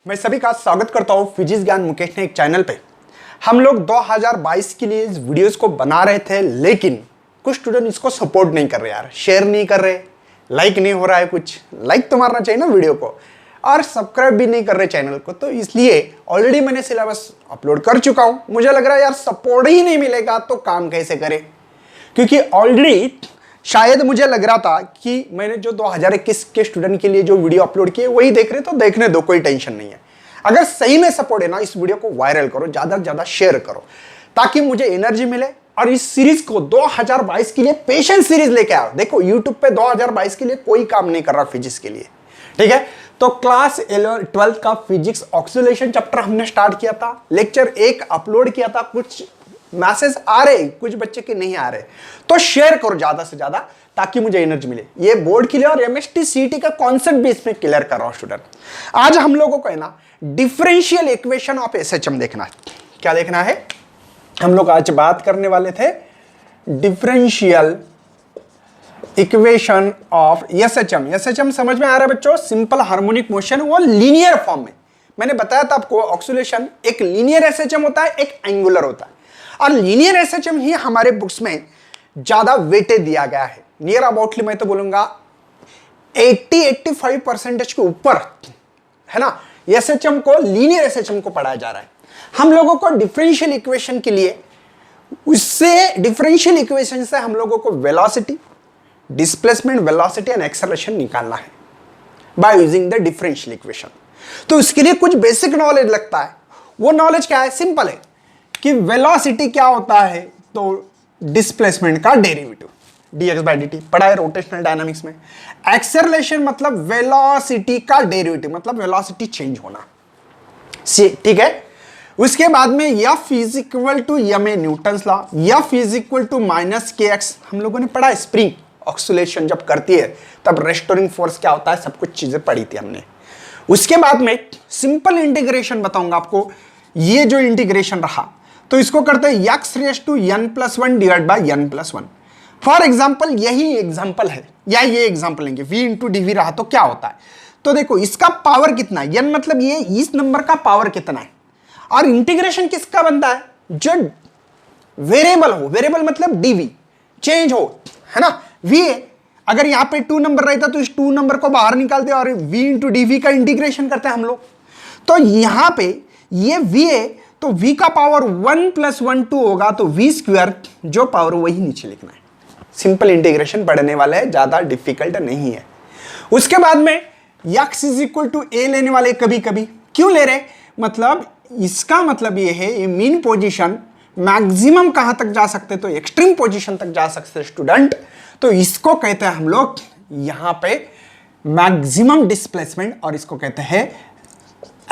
मैं सभी का स्वागत करता हूँ फिजिक्स ज्ञान मुकेश ने एक चैनल पे। हम लोग 2022 के लिए इस वीडियोस को बना रहे थे, लेकिन कुछ स्टूडेंट इसको सपोर्ट नहीं कर रहे यार, शेयर नहीं कर रहे, लाइक नहीं हो रहा है। कुछ लाइक तो मारना चाहिए ना वीडियो को, और सब्सक्राइब भी नहीं कर रहे चैनल को। तो इसलिए ऑलरेडी मैंने सिलेबस अपलोड कर चुका हूँ। मुझे लग रहा है यार सपोर्ट ही नहीं मिलेगा तो काम कैसे करें, क्योंकि ऑलरेडी शायद मुझे लग रहा था कि मैंने जो 2021 के स्टूडेंट के लिए जो वीडियो अपलोड किए वही देख रहे, तो देखने दो, कोई टेंशन नहीं है। अगर सही में सपोर्ट है ना, इस वीडियो को वायरल करो, ज्यादा से ज्यादा शेयर करो, ताकि मुझे एनर्जी मिले और इस सीरीज को 2022 के लिए पेशेंस सीरीज लेके आओ। देखो यूट्यूब पे 2022 के लिए कोई काम नहीं कर रहा फिजिक्स के लिए, ठीक है। तो क्लास 12th का फिजिक्स ऑक्सीलेशन चैप्टर हमने स्टार्ट किया था, लेक्चर 1 अपलोड किया था। कुछ मैसेज आ रहे, कुछ बच्चे के नहीं आ रहे, तो शेयर करो ज्यादा से ज्यादा ताकि मुझे एनर्जी मिले। ये बोर्ड के लिए और एमएसटी सीटी का कॉन्सेप्ट भी इसमें क्लियर कर रहा हूं स्टूडेंट। आज हम लोगों को है ना डिफरेंशियल इक्वेशन ऑफ एसएचएम देखना है। क्या देखना है? हम लोग आज बात करने वाले थे differential equation of SHM. SHM समझ में आ रहा है बच्चों? सिंपल हार्मोनिक मोशन, वो लीनियर फॉर्म में। मैंने बताया था आपको ऑक्सीलेशन एक लीनियर एसएचएम होता है, एक एंगुलर होता है, और लीनियर एसएचएम ही हमारे बुक्स में ज्यादा वेटेज दिया गया है। नियर अबाउटली मैं तो बोलूंगा 80-85% के ऊपर है ना, एसएचएम को, लीनियर एसएचएम को पढ़ाया जा रहा है। हम लोगों को डिफरेंशियल इक्वेशन के लिए, उससे डिफरेंशियल इक्वेशन से हम लोगों को velocity, displacement, velocity and acceleration निकालना है by using the differential equation. तो इसके लिए कुछ बेसिक नॉलेज लगता है। वो नॉलेज क्या है? सिंपल है कि वेलोसिटी क्या होता है, तो डिस्प्लेसमेंट का डेरिवेटिव dx बाई dt पढ़ा है रोटेशनल डायनामिक्स में। एक्सेलरेशन मतलब वेलोसिटी का डेरिवेटिव, मतलब वेलोसिटी चेंज होना, ठीक है। उसके बाद में F is equal to M A Newton's law, F is equal to minus kx हम लोगों ने पढ़ा है। स्प्रिंग ऑक्सीलेशन जब करती है तब रेस्टोरिंग फोर्स क्या होता है, सब कुछ चीजें पढ़ी थी हमने। उसके बाद में सिंपल इंटीग्रेशन बताऊंगा आपको। ये जो इंटीग्रेशन रहा तो इसको करते हैं x raise to n+1 divide by n+1। For example यही एग्जाम्पल है, या ये एग्जाम्पल लेंगे v इंटू डी रहा तो क्या होता है। तो देखो इसका पावर कितना है, n मतलब ये इस नंबर का पावर कितना है, और इंटीग्रेशन किसका बनता है, जो वेरिएबल हो, वेरिएबल मतलब dv चेंज हो, है ना। v अगर यहाँ पे 2 नंबर रहता तो इस 2 नंबर को बाहर निकालते और v इंटू डी का इंटीग्रेशन करते हैं हम लोग। तो यहाँ पे ये v है तो v का पावर 1+1 2 होगा, तो v स्क्वायर जो पावर वही नीचे लिखना है। सिंपल इंटीग्रेशन पढ़ने वाला है, ज्यादा डिफिकल्ट नहीं है। उसके बाद में x is equal to a लेने वाले, कभी कभी क्यों ले रहे, मतलब इसका मतलब ये है ये मीन पोजीशन मैक्सिमम कहां तक जा सकते, तो एक्सट्रीम पोजीशन तक जा सकते स्टूडेंट। तो इसको कहते हैं हम लोग यहां पे मैक्सिमम डिस्प्लेसमेंट, और इसको कहते हैं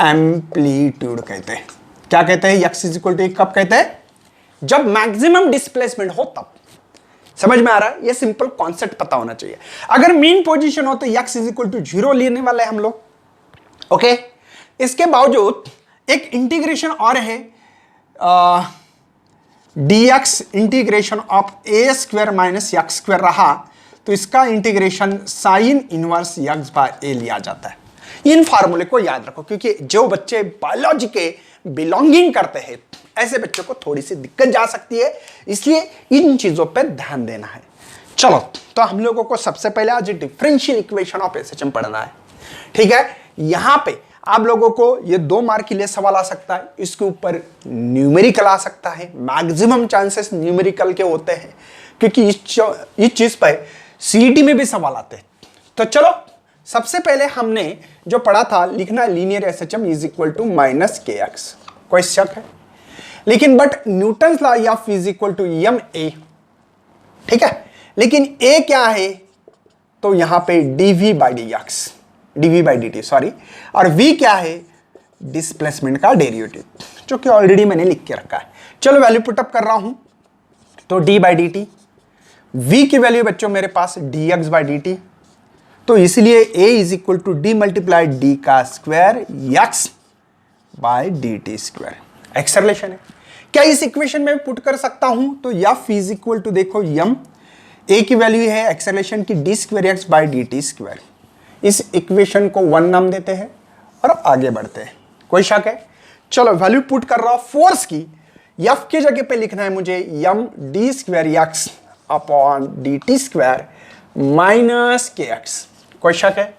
एम्पलीट्यूड कहते हैं। क्या कहते हैं? x इज इक्वल टू कब कहते हैं? जब मैक्सिमम डिस्प्लेसमेंट हो तब। समझ में आ रहा है? ये सिंपल कॉन्सेप्ट पता होना चाहिए। अगर मीन पोजीशन हो तो x इज इक्वल टू 0 लेने वाले हम लोग, ओके। इसके बावजूद एक इंटीग्रेशन और है, dx integration of a square minus x square रहा तो इसका integration sine inverse x by a लिया जाता है। इन फार्मूले को याद रखो, क्योंकि जो बच्चे बायोलॉजी के बिलोंगिंग करते हैं ऐसे बच्चों को थोड़ी सी दिक्कत जा सकती है, इसलिए इन चीजों पे ध्यान देना है। चलो, तो हम लोगों को सबसे पहले आज डिफरेंशियल इक्वेशन ऑफ एसएचएम पढ़ना है, ठीक है। यहां पे आप लोगों को ये 2 मार्क के लिए सवाल आ सकता है, इसके ऊपर न्यूमेरिकल आ सकता है। मैक्सिमम चांसेस न्यूमेरिकल के होते हैं, क्योंकि इस चीज पर सीईटी में भी सवाल आते हैं। तो चलो, सबसे पहले हमने जो पढ़ा था, लिखना linear SHM is equal to minus kx। कोई शक है? लेकिन but Newton law F is equal to M A, ठीक है। लेकिन a क्या है, तो यहां पे dv बाई dt सॉरी, और v क्या है, डिस्प्लेसमेंट का डेरिवेटिव, जो कि ऑलरेडी मैंने लिख के रखा है। चलो वैल्यू पुटअप कर रहा हूं, तो d by D T, v की वैल्यू बच्चों मेरे पास dx बाई dt, तो इसलिए a is equal to D multiply D का square x by D T square. Acceleration है, क्या इस इक्वेशन में पुट कर सकता हूं, तो F इज इक्वल टू देखो m, a की वैल्यू है एक्सेलरेशन की D square X by D T square. इस इक्वेशन को 1 नाम देते हैं और आगे बढ़ते हैं। कोई शक है? चलो वैल्यू पुट कर रहा हूं फोर्स की, एफ की जगह पे लिखना है मुझे M D square X upon D T square minus K X. कोई शक है?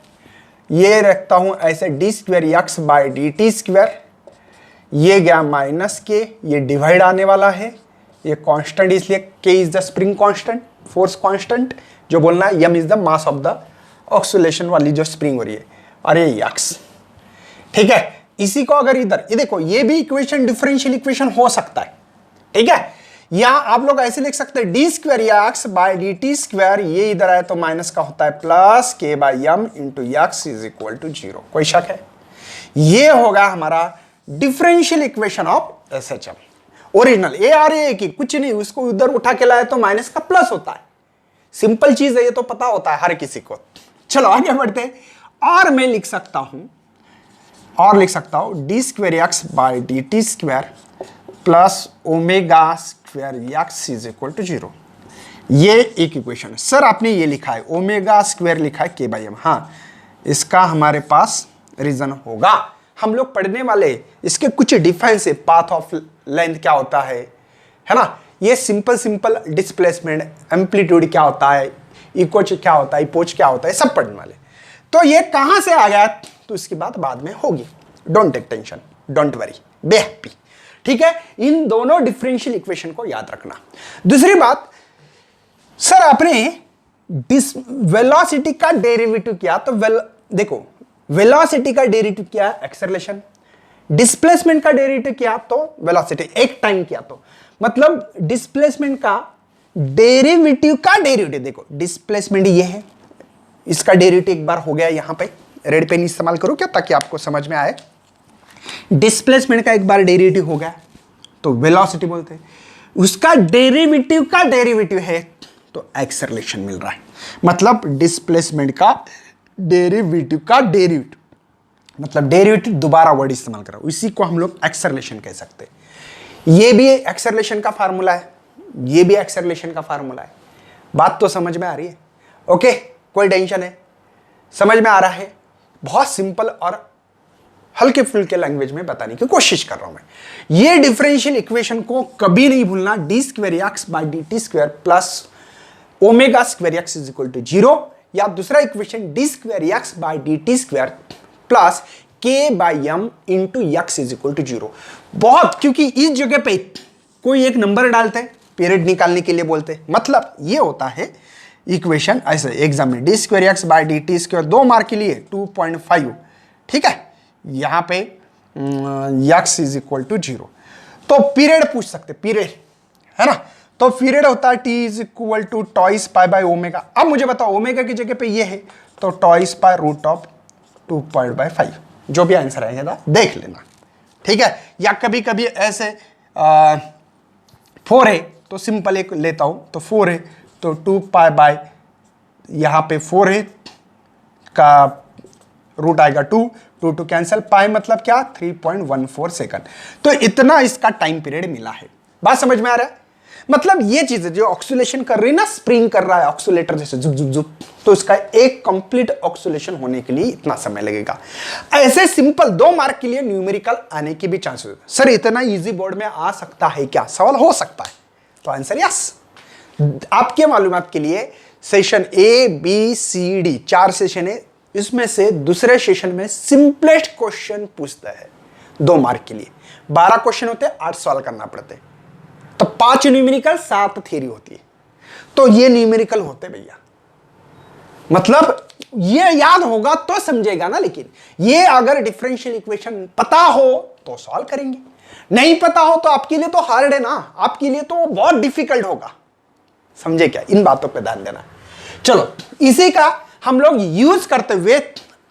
ये रखता हूं ऐसे D square X by D T square, ये गया माइनस के, ये डिवाइड आने वाला है, ये कांस्टेंट इसलिए K is the spring constant, force constant, जो बोलना है M is the mass of the oscillation वाली जो स्प्रिंग हो रही है, और ये एक्स। ठीक है, इसी को अगर इधर ये देखो, ये भी इक्वेशन डिफरेंशियल इक्वेशन हो सकता है। ठीक है, या आप लोग ऐसे लिख सकते हैं D square X by D T square, ये इधर आए तो माइनस का होता है plus K by M into X is equal to 0। कोई शक है? ये होगा हमारा differential equation of SHM. Original A R A की कुछ नहीं, उसको उधर उठा के लाए तो माइनस का प्लस होता है। सिंपल चीज है, ये तो पता होता है हर किसी को। चलो आगे बढ़ते, और मैं लिख सकता हूं D square X by D T square plus omega square X is equal to 0। ये एक इक्वेशन है। सर आपने ये लिखा है ओमेगा स्क्वायर लिखा है के बाई एम, हाँ इसका हमारे पास रीजन होगा, हम लोग पढ़ने वाले इसके कुछ डिफरेंस है, पाथ ऑफ लेंथ क्या होता है ना, ये सिंपल डिस्प्लेसमेंट, एम्पलीट्यूड क्या होता है, इकोच क्या होता है, इपोच क्या होता है, सब पढ़ने वाले। तो ये कहां से आ गया तो इसकी बात बाद में होगी, don't take tension, don't worry, be happy. ठीक है, इन दोनों डिफरेंशियल इक्वेशन को याद रखना। दूसरी बात, सर आपने वेलोसिटी का डेरिवेटिव किया तो देखो वेलोसिटी का डेरिवेटिव किया एक्सेलरेशन, डिस्प्लेसमेंट का डेरिवेटिव किया तो वेलोसिटी, एक टाइम किया तो मतलब डिस्प्लेसमेंट का डेरिवेटिव का डेरिवेटिव, देखो डिस्प्लेसमेंट ये है, इसका डेरिवेटिव एक बार हो गया, यहां पे रेड पेन इस्तेमाल करो क्या ताकि आपको समझ में आए। डिस्प्लेसमेंट का एक बार डेरिवेटिव हो गया तो वेलोसिटी बोलते हैं, उसका डेरिवेटिव का डेरिवेटिव है तो एक्सेलरेशन मिल रहा है, मतलब डिस्प्लेसमेंट का डेरिवेटिव का डेरिवेटिव, मतलब डेरिवेटिव दोबारा वर्ड इस्तेमाल करा, इसी को हम लोग एक्सेलरेशन कह सकते हैं। ये भी एक्सेलरेशन का फार्मूला है, ये भी एक्सेलरेशन का फार्मूला है। बात तो समझ में आ रही है? ओके, कोई टेंशन है? समझ में आ रहा है? बहुत सिंपल और हल्के फुल्के लैंग्वेज में बताने की कोशिश कर रहा हूं मैं। ये डिफरेंशियल इक्वेशन को कभी नहीं भूलना, D square X by D T square plus omega square X is equal to 0, या दूसरा equation D square X by D T square plus K by M into X is equal to 0। बहुत, क्योंकि इस जगह पे कोई एक number डालते हैं, पीरियड निकालने के लिए बोलते हैं, मतलब ये होता है इक्वेशन ऐसे एग्जाम में, D square X by D T square 2 mark के लिए 2.5, ठीक है, यहां पे एक्स इज इक्वल टू 0। तो पीरियड पूछ सकते, पीरियड है ना, तो पीरियड होता है T is equal to twice pi by omega. अब मुझे बताओ ओमेगा की जगह पे ये है तो टॉइस पाई रूट ऑफ 2.5, जो भी आंसर आएगा देख लेना। ठीक है, या कभी कभी ऐसे 4 है तो सिंपल एक लेता हूं, तो 4 है तो 2 पाई बाय, यहां पे 4 है का रूट आएगा 2 टू कैंसिल, पाई मतलब क्या 3.14 सेकंड। तो इतना इसका टाइम पीरियड मिला है। बात समझ में आ रहा है? मतलब ये चीज जो ऑक्सीलेशन कर रही है ना, स्प्रिंग कर रहा है ऑक्सीलेटर जैसे जुक जुक जुक, तो इसका एक कंप्लीट ऑक्सीलेशन होने के लिए इतना समय लगेगा। ऐसे सिंपल 2 मार्क के लिए न्यूमेरिकल आने की भी चांसेस है। सर इतना इजी बोर्ड में आ सकता है क्या? सवाल हो सकता है, तो आंसर यस। आपके मालूमात के लिए session A B C D 4 session है, इसमें से दूसरे सेशन में सिंपलेस्ट क्वेश्चन पूछता है 2 मार्क के लिए। 12 क्वेश्चन होते हैं, 8 सवाल करना पड़ते हैं, तो 5 न्यूमेरिकल 7 थ्योरी होती है, तो ये न्यूमेरिकल होते भैया। मतलब ये याद होगा तो समझेगा ना, लेकिन ये अगर डिफरेंशियल इक्वेशन पता हो तो सॉल्व करेंगे, नहीं पता हो तो आपके लिए तो हार्ड है ना, आपके लिए तो बहुत डिफिकल्ट होगा। समझे क्या? इन बातों पे ध्यान देना। चलो इसी का हम लोग यूज करते हुए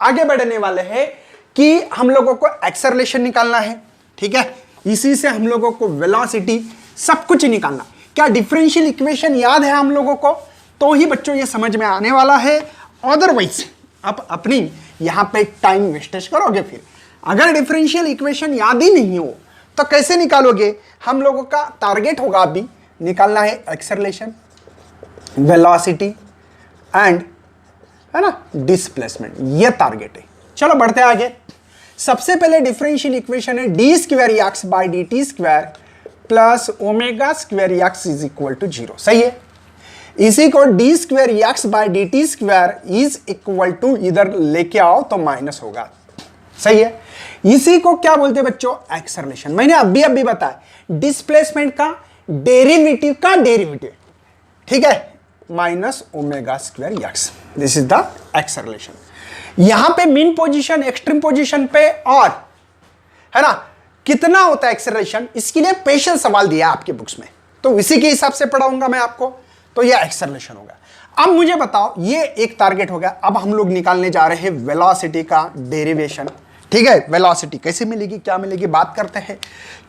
आगे बढ़ने वाले हैं कि हम लोगों को एक्सेलरेशन निकालना है। ठीक है, इसी से हम लोगों को वेलोसिटी सब कुछ निकालना। क्या डिफरेंशियल इक्वेशन याद है हम लोगों को? तो ही बच्चों ये समझ में आने वाला है, अदरवाइज आप अपनी यहां पे टाइम वेस्टेज करोगे। फिर अगर डिफरेंशियल इक्वेशन याद ही नहीं हो तो कैसे निकालोगे? हम लोगों का टारगेट होगा अभी निकालना है एक्सेलरेशन, वेलोसिटी एंड है ना डिस्प्लेसमेंट, ये टारगेट है। चलो बढ़ते आगे। सबसे पहले डिफरेंशियल इक्वेशन है D square X by D T square plus omega square X is equal to 0। सही है। इसी को D square X by D T square is equal to इधर लेके आओ तो माइनस होगा। सही है। इसी को क्या बोलते हैं बच्चों? एक्सेलरेशन। मैंने अभी बताया डिस्प्लेसमेंट का डेरिवेटिव का डेरिवेटिव, ठीक है, minus omega square x, this is the acceleration. यहां पे मीन पोजीशन एक्सट्रीम पोजीशन पे और है ना कितना होता है एक्सेलरेशन, इसके लिए स्पेशल सवाल दिया आपके बुक्स में, तो इसी के हिसाब से पढ़ाऊंगा मैं आपको। तो यह एक्सेलरेशन होगा। अब मुझे बताओ, ये एक टारगेट हो गया। अब हम लोग निकालने जा रहे हैं वेलोसिटी का डेरिवेशन। ठीक है, वेलोसिटी कैसे मिलेगी, क्या मिलेगी, बात करते हैं।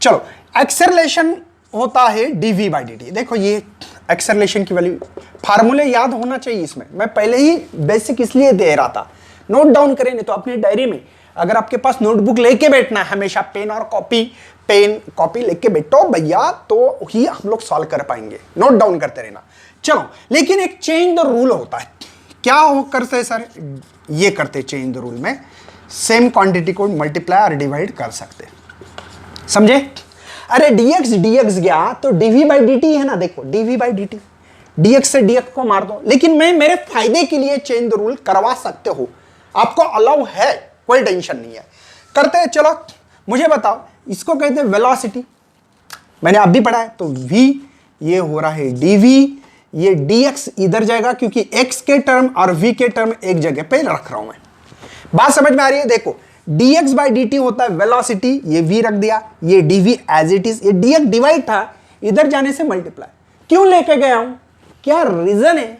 चलो, एक्सेलरेशन होता है dv बाई dt। देखो ये एक्सेलरेशन की वैल्यू, फार्मूले याद होना चाहिए इसमें। मैं पहले ही बेसिक इसलिए दे रहा था, नोट डाउन करें, नहीं तो अपनी डायरी में अगर आपके पास नोटबुक लेके बैठना है, हमेशा पेन और कॉपी लेके बैठो भैया, तो ही हम लोग सॉल्व कर पाएंगे। नोट डाउन करते रहना। चलो, लेकिन एक चेंज द रूल होता है। क्या हो करते हैं सर? ये करते चेंज द रूल में सेम क्वांटिटी को मल्टीप्लाई और डिवाइड कर सकते, समझे? अरे dx गया तो dv बाई dt है ना। देखो dv बाई dt, dx से dx को मार दो। लेकिन मैं मेरे फायदे के लिए चेंज द रूल करवा सकते हो, आपको अलाउ है, कोई टेंशन नहीं है, करते हैं। चलो मुझे बताओ, इसको कहते हैं वेलोसिटी, मैंने अभी पढ़ा है। तो v ये हो रहा है dv, ये dx इधर जाएगा क्योंकि x के टर्म और v के टर्म एक जगह पे रख रहा हूं मैं। बात समझ में आ रही है? देखो dx बाई dt होता है वेलोसिटी, ये v रख दिया, ये dv एज इट इज, ये dx डिवाइड था, इधर जाने से मल्टीप्लाई। क्यों लेके गया हूं, क्या रीजन है,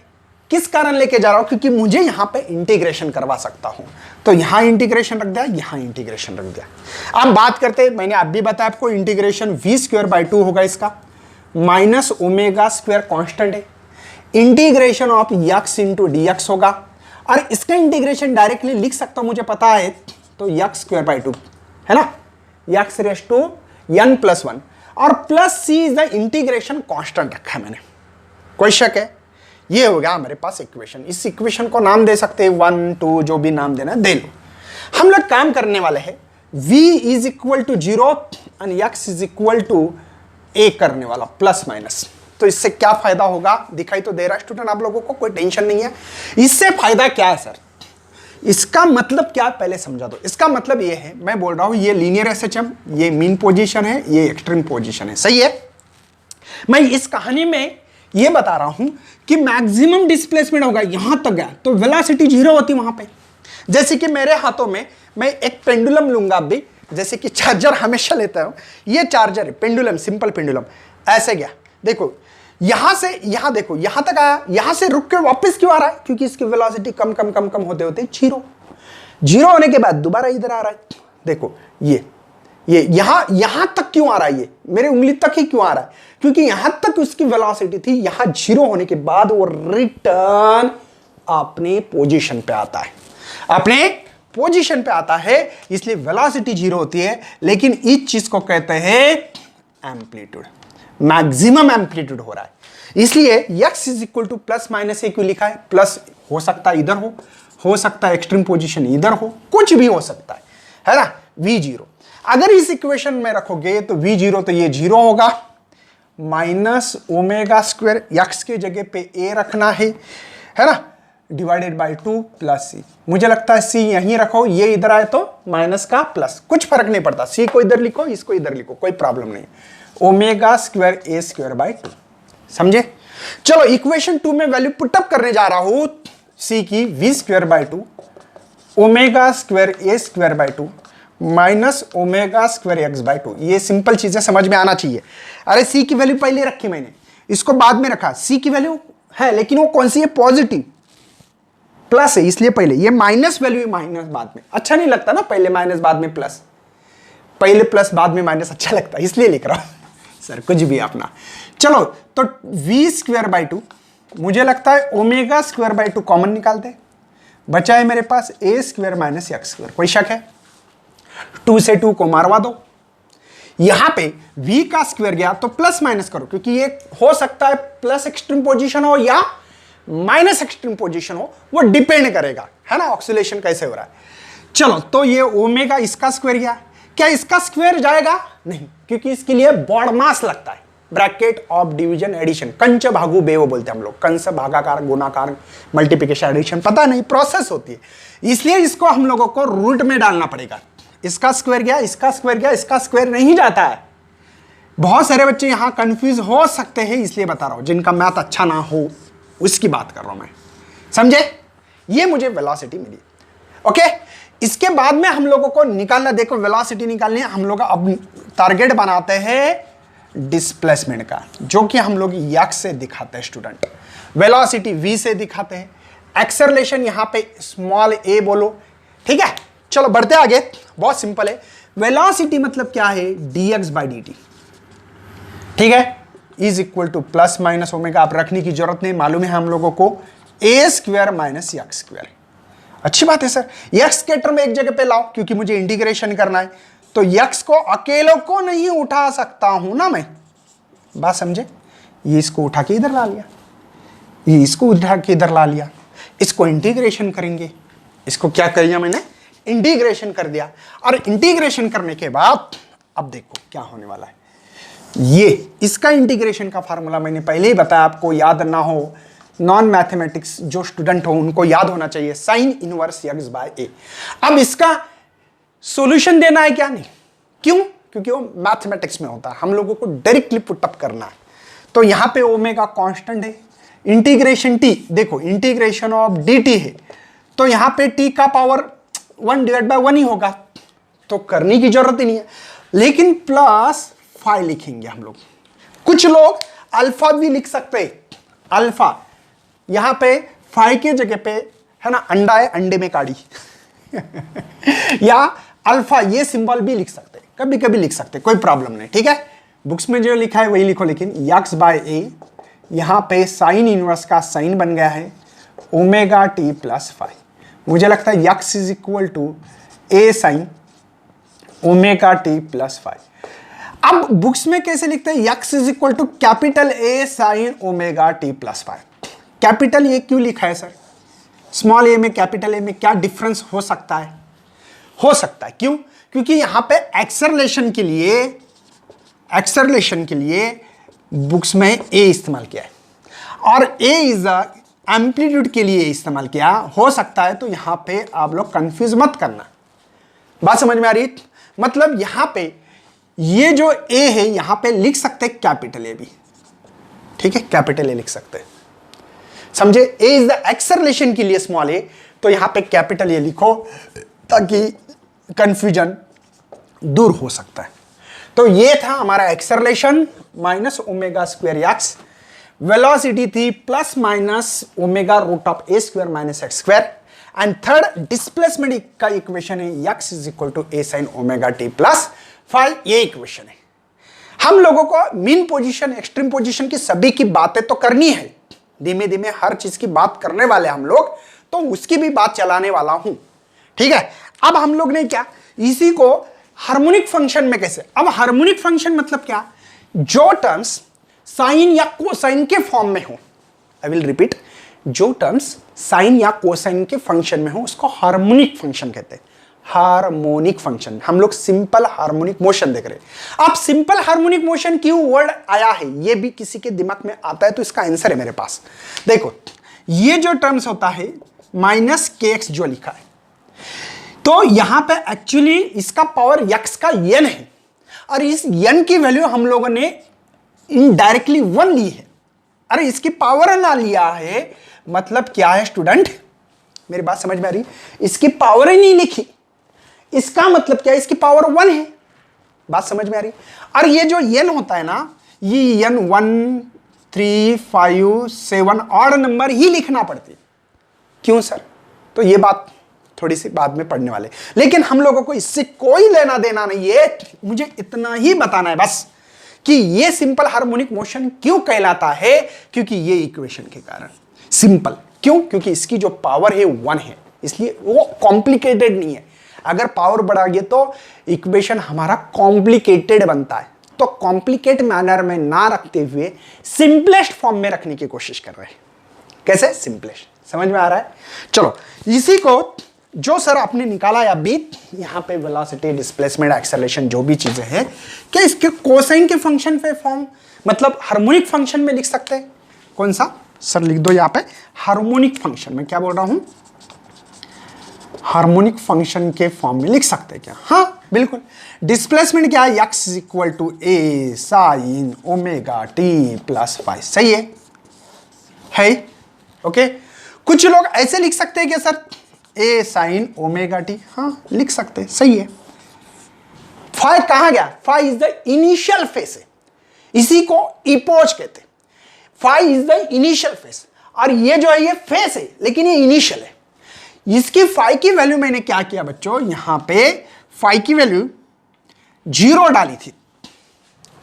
किस कारण लेके जा रहा हूं? क्योंकि मुझे यहां पे इंटीग्रेशन करवा सकता हूं, तो यहां इंटीग्रेशन रख दिया, यहां इंटीग्रेशन रख दिया। अब बात करते हैं, मैंने अभी बताया आपको इंटीग्रेशन v स्क्वायर बाई 2 होगा इसका, माइनस ओमेगा स्क्वायर कॉन्स्टेंट है, integration of x into dx होगा, और इसका इंटीग्रेशन डायरेक्टली लिख सकता हूं, मुझे पता है, तो x स्क्वायर बाई 2 है ना, x raise to n plus 1, और plus c is the integration constant रखा है मैंने। कोई शक है? ये हो गया हमारे पास इक्वेशन। इस इक्वेशन को नाम दे सकते हैं 1 2, जो भी नाम देना दे लो। हम लोग काम करने वाले हैं v is equal to 0 and x is equal to a करने वाला, प्लस माइनस। तो इससे क्या फायदा होगा दिखाई तो दे रहा है स्टूडेंट आप लोगों को, कोई टेंशन नहीं है। इससे फायदा क्या है सर? इसका मतलब क्या पहले समझा दो। इसका मतलब ये है, मैं बोल रहा हूं ये लीनियर एसएचएम, ये मीन पोजीशन है, ये एक्सट्रीम पोजीशन है। सही है। मैं इस कहानी में ये बता रहा हूं कि मैक्सिमम डिस्प्लेसमेंट होगा, यहां तक गया तो वेलोसिटी 0 होती वहां पे। जैसे कि मेरे हाथों में मैं एक पेंडुलम लूंगा अभी, जैसे कि चार्जर हमेशा लेता हूं, ये चार्जर है, पेंडुलम, सिंपल पेंडुलम, ऐसे गया। देखो यहां से यहां, देखो यहां तक आया, यहां से रुक के वापस क्यों आ रहा है? क्योंकि इसकी वेलोसिटी कम कम कम कम होते होते 0 होने के बाद दोबारा इधर आ रहा है। देखो ये यहां तक क्यों आ रहा है? ये मेरे उंगली तक ही क्यों आ रहा है? क्योंकि यहां तक उसकी वेलोसिटी थी, यहां 0 होने के बाद वो रिटर्न अपने पोजीशन पे आता है, अपने पोजीशन पे आता है, इसलिए वेलोसिटी 0 होती है। लेकिन इस चीज को कहते हैं एम्पलीट्यूड, मैक्सिमम एम्पलीट्यूड हो रहा है। इसलिए x is equal to plus minus A क्यों लिखा है? प्लस हो सकता है इधर हो सकता है एक्सट्रीम पोजीशन इधर हो, कुछ भी हो सकता है ना। v0 अगर इस इक्वेशन में रखोगे तो v0 तो ये 0 होगा, माइनस ओमेगा स्क्वायर x के जगह पे a रखना है ना, डिवाइडेड बाई 2 प्लस c। मुझे लगता है c यहीं रखो, ये इधर आए तो माइनस का प्लस, कुछ फर्क नहीं पड़ता, c को इधर लिखो, इसको इधर लिखो, कोई प्रॉब्लम नहीं। Omega square a square by 2, समझे? चलो इक्वेशन 2 में वैल्यू पुटअप करने जा रहा हूं c की, v square by 2 omega square a square by 2 minus omega square x by 2। ये सिंपल चीजें समझ में आना चाहिए। अरे c की वैल्यू पहले रखी मैंने, इसको बाद में रखा। c की वैल्यू है, लेकिन वो कौन सी है? पॉजिटिव, प्लस है, इसलिए पहले ये माइनस वैल्यू, माइनस बाद में। अच्छा नहीं लगता ना, पहले माइनस बाद में प्लस, पहले प्लस बाद में माइनस अच्छा लगता है, इसलिए लिख रहा हूं सर, कुछ भी अपना। चलो तो v स्क्वायर बाई 2, मुझे लगता है ओमेगा स्क्वायर बाई 2 कॉमन निकालते, बचा है मेरे पास a square minus x square. कोई शक है? 2 से 2 को मारवा दो, यहां पे v का स्क्वायर गया तो प्लस माइनस करो, क्योंकि ये हो सकता है प्लस एक्सट्रीम पोजीशन हो या माइनस एक्सट्रीम पोजीशन हो, वो डिपेंड करेगा, है ना, ऑक्सीलेशन कैसे हो रहा है। चलो तो ये ओमेगा इसका स्क्वायर गया, क्या इसका स्क्वायर जाएगा? नहीं, क्योंकि इसके लिए बॉड मास लगता है, ब्रैकेट ऑफ डिवीजन एडिशन, कंच भागु बेव बोलते हैं हम लोग, कंस भागाकार गुणाकार मल्टीप्लिकेशन एडिशन, पता नहीं प्रोसेस होती है, इसलिए इसको हम लोगों को रूट में डालना पड़ेगा। इसका स्क्वायर गया, इसका स्क्वायर गया, इसका स्क्वायर नहीं जाता है। बहुत सारे बच्चे यहां कंफ्यूज हो सकते हैं, इसलिए बता रहा हूं, जिनका मैथ अच्छा ना हो उसकी बात कर रहा हूं मैं, समझे? ये मुझे वेलोसिटी मिली। ओके, इसके बाद में हम लोगों को निकालना, देखो वेलोसिटी निकालनी है, हम लोग अब टारगेट बनाते हैं डिस्प्लेसमेंट का, जो कि हम लोग एक्स से दिखाते हैं स्टूडेंट, वेलोसिटी वी से दिखाते हैं, एक्सेलरेशन यहां पे स्मॉल ए बोलो, ठीक है? चलो बढ़ते आगे, बहुत सिंपल है। वेलोसिटी मतलब क्या है? dx बाई dt, ठीक है, is equal to plus minus omega, आप रखने की जरूरत नहीं, मालूम है हम लोगों को ए स्क्वायर माइनस एक्स स्क्वायर। अच्छी बात है सर, एक्स के टर्म एक जगह पे लाओ, क्योंकि मुझे इंटीग्रेशन करना है, तो एक्स को अकेले को नहीं उठा सकता हूं ना मैं, बात समझे? ये इसको उठा के इधर ला लिया, ये इसको उठा के इधर ला लिया, इसको इंटीग्रेशन करेंगे, इसको क्या कर दिया मैंने? इंटीग्रेशन कर दिया, और इंटीग्रेशन करने के बाद अब देखो क्या होने वाला है। ये इसका इंटीग्रेशन का फार्मूला मैंने पहले ही बताया, आपको याद ना हो, नॉन मैथमेटिक्स जो स्टूडेंट हो उनको याद होना चाहिए, साइन इनवर्स एक्स बाय ए। अब इसका सॉल्यूशन देना है क्या? नहीं, क्यों? क्योंकि वो मैथमेटिक्स में होता है, हम लोगों को डायरेक्टली पुटअप करना है। तो यहां पे ओमेगा कांस्टेंट है, इंटीग्रेशन टी, देखो इंटीग्रेशन ऑफ डी टी है, तो यहां पे टी का पावर 1 डिवाइड बाय 1 ही होगा, तो करने की जरूरत ही नहीं है। लेकिन प्लस फाइव लिखेंगे हम लोग, कुछ लोग अल्फा भी लिख सकते हैं, अल्फा यहां पे फाइव के जगह पे है ना, अंडा है, अंडे में काड़ी या अल्फा, ये सिंबल भी लिख सकते हैं, कभी कभी लिख सकते हैं, कोई प्रॉब्लम नहीं, ठीक है? बुक्स में जो लिखा है वही लिखो, लेकिन एक्स बाय ए, यहां पे साइन इनवर्स का साइन बन गया है ओमेगा टी प्लस फाइव, मुझे लगता है X is equal to A sine omega T plus five. अब बुक्स में कैसे लिखते हैं? X is equal to capital A sine omega T plus five. Capital A क्यों लिखा है सर? स्मॉल ए में कैपिटल ए में क्या डिफरेंस हो सकता है? हो सकता है, क्यों? क्योंकि यहां पे एक्सेलरेशन के लिए बुक्स में ए इस्तेमाल किया है, और ए इज एम्पलीट्यूड के लिए इस्तेमाल किया हो सकता है, तो यहां पे आप लोग कंफ्यूज मत करना, बात समझ में आ रही? मतलब यहां पे ये जो ए है यहां पे लिख सकते हैं कैपिटल ए भी, ठीक है, कैपिटल ए लिख सकते हैं, समझे? ए इज द एक्सेलरेशन के लिए स्मॉल ए, तो यहां पे कैपिटल ए लिखो ताकि कंफ्यूजन दूर हो सकता है। तो ये था हमारा acceleration minus omega square X, velocity थी plus minus omega root of A square minus X square, and third displacement का इक्वेशन है X is equal to A sine omega T plus five, ये इक्वेशन है। हम लोगों को mean position, extreme position की सभी की बातें तो करनी है, धीमे धीमे हर चीज की बात करने वाले हम लोग, तो उसकी भी बात चलाने वाला हूं, ठीक है? अब हम लोग ने क्या, इसी को हार्मोनिक फंक्शन में कैसे, अब हार्मोनिक फंक्शन मतलब क्या? जो टर्म्स साइन या कोसाइन के फॉर्म में हो, आई विल रिपीट, जो टर्म्स साइन या कोसाइन के फंक्शन में हो उसको हार्मोनिक फंक्शन कहते हैं। हार्मोनिक फंक्शन, हम लोग सिंपल हार्मोनिक मोशन देख रहे हैं। अब सिंपल हार्मोनिक मोशन क्यों वर्ड आया है, ये भी किसी के दिमाग में आता है, तो इसका आंसर है मेरे पास। देखो ये जो टर्म्स होता है माइनस के एक्स जो लिखा है, तो यहां पे एक्चुअली इसका पावर एक्स का n है, और इस n की वैल्यू हम लोगों ने इनडायरेक्टली 1 ली है। अरे इसकी पावर ना लिया है मतलब क्या है स्टूडेंट, मेरी बात समझ में आ रही? इसकी पावर ही नहीं लिखी, इसका मतलब क्या है? इसकी पावर 1 है, बात समझ में आ रही? और ये जो n होता है ना, ये n 1 3 5 7 ऑड नंबर ही लिखना पड़ती, क्यों सर? तो ये बात थोड़ी सी बाद में पढ़ने वाले, लेकिन हम लोगों को इससे कोई लेना देना नहीं है, मुझे इतना ही बताना है बस कि ये सिंपल हार्मोनिक मोशन क्यों कहलाता है, क्योंकि ये इक्वेशन के कारण। सिंपल क्यों? क्योंकि इसकी जो पावर है 1 है, इसलिए वो कॉम्प्लिकेटेड नहीं है। अगर पावर बढ़ा गया तो इक्वेशन हमारा कॉम्प्लिकेटेड बनता है, तो कॉम्प्लिकेट मैनर में ना रखते हुए सिंपलेस्ट फॉर्म में रखने की कोशिश कर रहे हैं। कैसे? सिंपलेस्ट, समझ में आ रहा है? चलो इसी को जो सर आपने निकाला है अभी यहां पे वेलोसिटी, डिस्प्लेसमेंट, एक्सेलरेशन जो भी चीजें हैं, क्या इसके कोसाइन के फंक्शन पे फॉर्म मतलब हार्मोनिक फंक्शन में लिख सकते हैं? कौन सा सर? लिख दो यहां पे हार्मोनिक फंक्शन में। क्या बोल रहा हूं? हार्मोनिक फंक्शन के फॉर्म में लिख सकते हैं क्या? हाँ बिल्कुल। डिस्प्लेसमेंट क्या है? x equal to A sine omega T plus five. सही है? ओके। कुछ लोग ऐसे लिख सकते हैं क्या सर? ए साइन ओमेगा टी। हाँ लिख सकते हैं, सही है। फाइव कहां गया? Five is the initial face है, इसी को इपोज कहते हैं। Five is the initial face, और ये जो है ये फेस है लेकिन ये इनिशियल है। इसकी फाइव की वैल्यू मैंने क्या किया बच्चों, यहां पे फाइव की वैल्यू 0 डाली थी,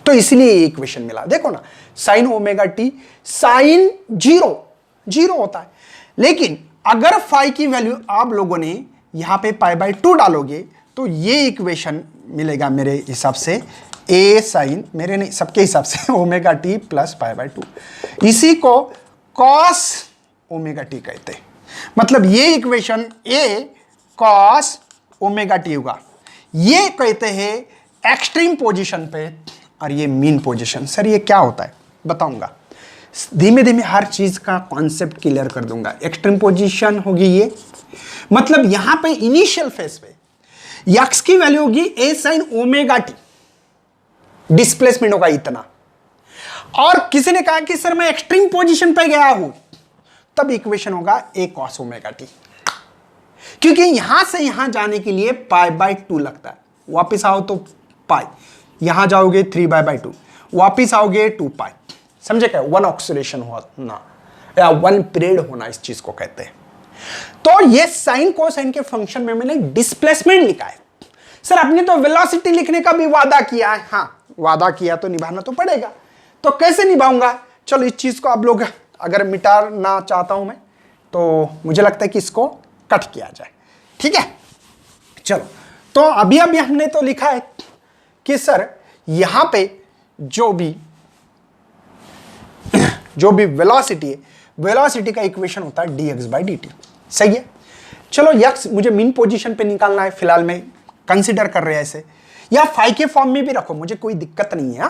तो इसलिए ये इक्वेशन मिला। देखो ना, साइन ओमेगा टी साइन 0 होता है, लेकिन अगर फाइव की वैल्यू आप लोगों ने यहां पे π/2 डालोगे तो ये इक्वेशन मिलेगा मेरे हिसाब से ए साइन, मेरे नहीं सबके हिसाब से ओमेगा टी प्लस π/2। इसी को कॉस ओमेगा टी कहते हैं। मतलब ये इक्वेशन ए कॉस ओमेगा टी होगा। ये कहते हैं एक्सट्रीम पोजीशन पे, और ये मीन पोजीशन। सर ये क्या होता है बताऊंगा, धीमे धीमे हर चीज का कॉन्सेप्ट क्लियर कर दूंगा। एक्सट्रीम पोजीशन होगी ये, मतलब यहां पे इनिशियल फेज पे एक्स की वैल्यू होगी ए साइन ओमेगा टी, डिस्प्लेसमेंट होगा इतना। और किसी ने कहा कि सर मैं एक्सट्रीम पोजीशन पे गया हूं, तब इक्वेशन होगा ए कॉस ओमेगा टी, क्योंकि यहां से यहां जाने के लिए π/2 लगता है। वापिस आओ तो पाई, यहां जाओगे 3/2, वापिस आओगे 2π। समझे क्या? 1 ऑक्सीलेशन होना या 1 पीरियड होना, इस चीज को कहते हैं। तो ये साइन कोसाइन के फंक्शन में मैंने डिस्प्लेसमेंट लिखा है। सर आपने तो वेलोसिटी लिखने का भी वादा किया है। हाँ वादा किया तो निभाना तो पड़ेगा, तो कैसे निभाऊंगा? चलो इस चीज को आप लोग अगर मिटाना चाहता हूं मैं, तो मुझे लगता है कि इसको कट किया जाए। ठीक है, चलो। तो अभी हमने तो लिखा है कि सर यहां पे जो भी वेलोसिटी है, वेलोसिटी का इक्वेशन होता है dx/dt। सही है। चलो x मुझे मीन पोजीशन पे निकालना है, फिलहाल में कंसीडर कर रहे हैं ऐसे, या फाइव के फॉर्म में भी रखो, मुझे कोई दिक्कत नहीं है,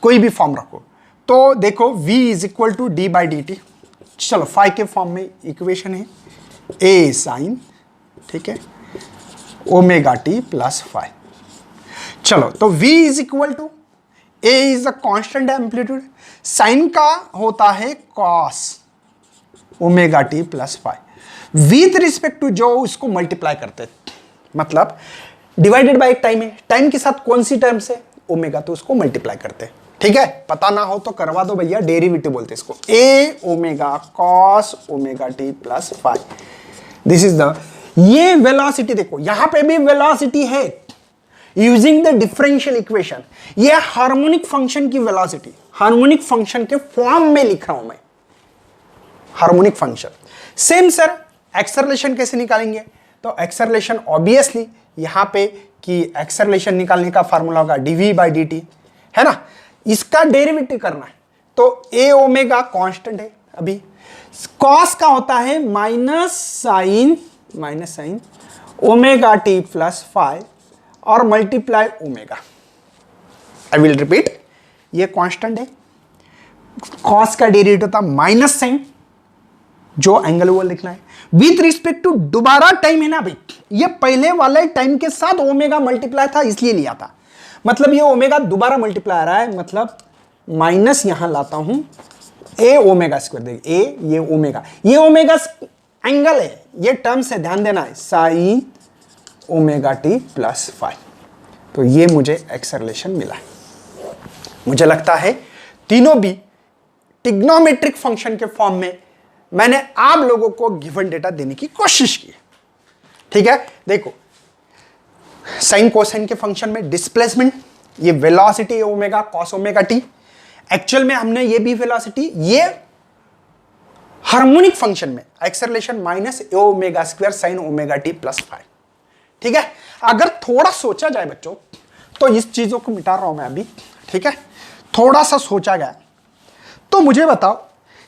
कोई भी फॉर्म रखो। तो देखो v is equal to d/dt। चलो फाइव के फॉर्म में इक्वेशन है a साइन, ठीक है, ओमेगा टी प्लस फाइव। चलो तो v is equal to a is a constant amplitude, sine का होता है cos omega T plus five, with respect to जो उसको मल्टीप्लाई करते, मतलब डिवाइडेड बाय एक टाइम है, टाइम के साथ कौन सी टर्म से ओमेगा, तो उसको मल्टीप्लाई करते। ठीक है, पता ना हो तो करवा दो भैया, डेरिवेटिव बोलते इसको, A omega cos omega T plus five. This is the, ये वेलोसिटी देखो यहां पे भी वेलोसिटी है यूजिंग द डिफरेंशियल इक्वेशन। ये हार्मोनिक फंक्शन की वेलोसिटी, हार्मोनिक फंक्शन के फॉर्म में लिख रहा हूं मैं, harmonic function. Same sir acceleration कैसे निकालेंगे? तो एक्सेलरेशन ऑब्वियसली यहां पे कि एक्सेलरेशन निकालने का फार्मूला होगा dv/dt, है ना। इसका डेरिवेटिव करना है तो a ओमेगा कांस्टेंट है, अभी कॉस का होता है minus sine omega T plus five और multiply omega. I will repeat, ये कांस्टेंट है, कॉस का डेरिवेटिव होता माइनस साइन, जो एंगल वो लिखना है विथ रिस्पेक्ट टू, दोबारा टाइम है ना भाई, ये पहले वाले टाइम के साथ ओमेगा मल्टीप्लाई था इसलिए लिया था, मतलब ये ओमेगा दोबारा मल्टीप्लाई आ रहा है, मतलब माइनस यहां लाता हूं ए ओमेगा स्क्वायर, देखिए ए ये ओमेगा एंगल है, ये टर्म से ध्यान देना है, sign omega T plus five. तो ये मुझे एक्सेलरेशन मिला है। मुझे लगता है तीनों भी ट्रिग्नोमेट्रिक फंक्शन के फॉर्म में मैंने आप लोगों को गिवन डेटा देने की कोशिश की। ठीक है, देखो साइन कोसाइन के फंक्शन में डिस्प्लेसमेंट, ये velocity omega cos omega T, actual में हमने ये भी वेलोसिटी, ये हार्मोनिक फंक्शन में acceleration minus A omega square sine omega T plus five. ठीक है, अगर थोड़ा सोचा जाए बच्चों, तो इस चीजों को मिटा रहा हूं मैं अभी, ठीक है, थोड़ा सा सोचा गया तो मुझे बताओ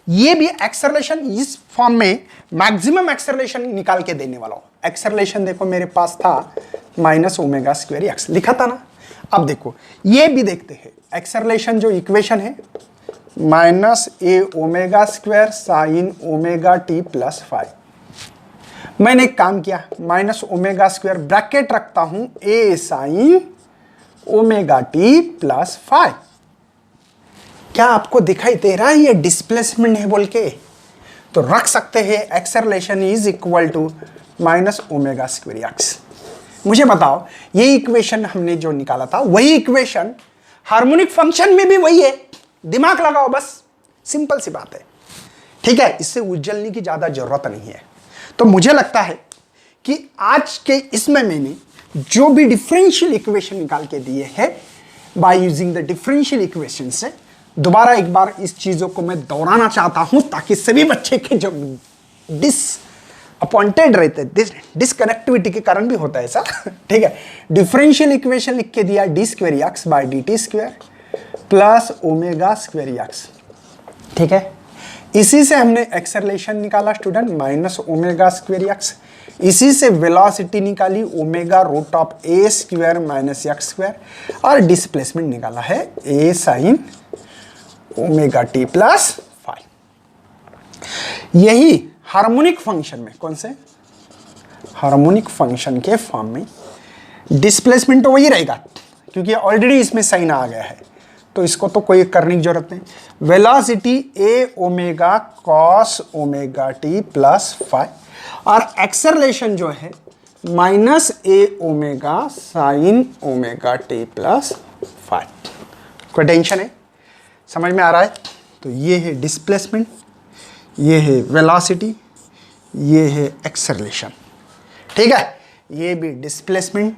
ये भी एक्सेलरेशन इस फॉर्म में मैक्सिमम एक्सेलरेशन निकाल के देने वाला हूं। एक्सेलरेशन देखो मेरे पास था माइनस ओमेगा स्क्वायर एक्स, लिखा था ना। अब देखो ये भी देखते हैं, एक्सेलरेशन जो इक्वेशन है minus A omega square sine omega T plus 5। मैंने एक काम किया, माइनस ओमेगा स्क्वायर ब्रैकेट रखता हूं ए साइन ओमेगा टी प्लस 5। क्या आपको दिखाई दे रहा है ये डिस्प्लेसमेंट है बोल के? तो रख सकते हैं acceleration is equal to minus omega square X. मुझे बताओ ये इक्वेशन हमने जो निकाला था वही इक्वेशन हार्मोनिक फंक्शन में भी वही है। दिमाग लगाओ बस, सिंपल सी बात है। ठीक है, इससे उलझने की ज्यादा जरूरत नहीं है। तो मुझे लगता है कि आज के इसमें मैंने जो भी डिफरेंशियल इक्वेशन निकाल के दिए हैं by using the differential equation से, दोबारा एक बार इस चीजों को मैं दोहराना चाहता हूं ताकि सभी बच्चे के जो अपॉइंटेड रहते, डिसकनेक्टिविटी के कारण भी होता है ऐसा। ठीक है, डिफरेंशियल इक्वेशन लिख के दिया D square X by D T square plus omega square X. ठीक है, इसी से हमने एक्सेलरेशन निकाला student minus omega square X. इसी से वेलोसिटी निकाली omega root of A square minus X square, और डिस्प्लेसमेंट निकाला है A sine omega T plus 5। यही हार्मोनिक फंक्शन में, कौन से हार्मोनिक फंक्शन के फॉर्म में डिस्प्लेसमेंट तो वही रहेगा क्योंकि ऑलरेडी इसमें साइन आ गया है, तो इसको तो कोई करने की जरूरत नहीं। Velocity A omega cos omega T plus 5, और एक्सेलरेशन जो है minus A omega sine omega T plus 5। कोई टेंशन है? समझ में आ रहा है? तो ये है डिस्प्लेसमेंट, ये है वेलोसिटी, ये है एक्सेलरेशन। ठीक है, ये भी डिस्प्लेसमेंट,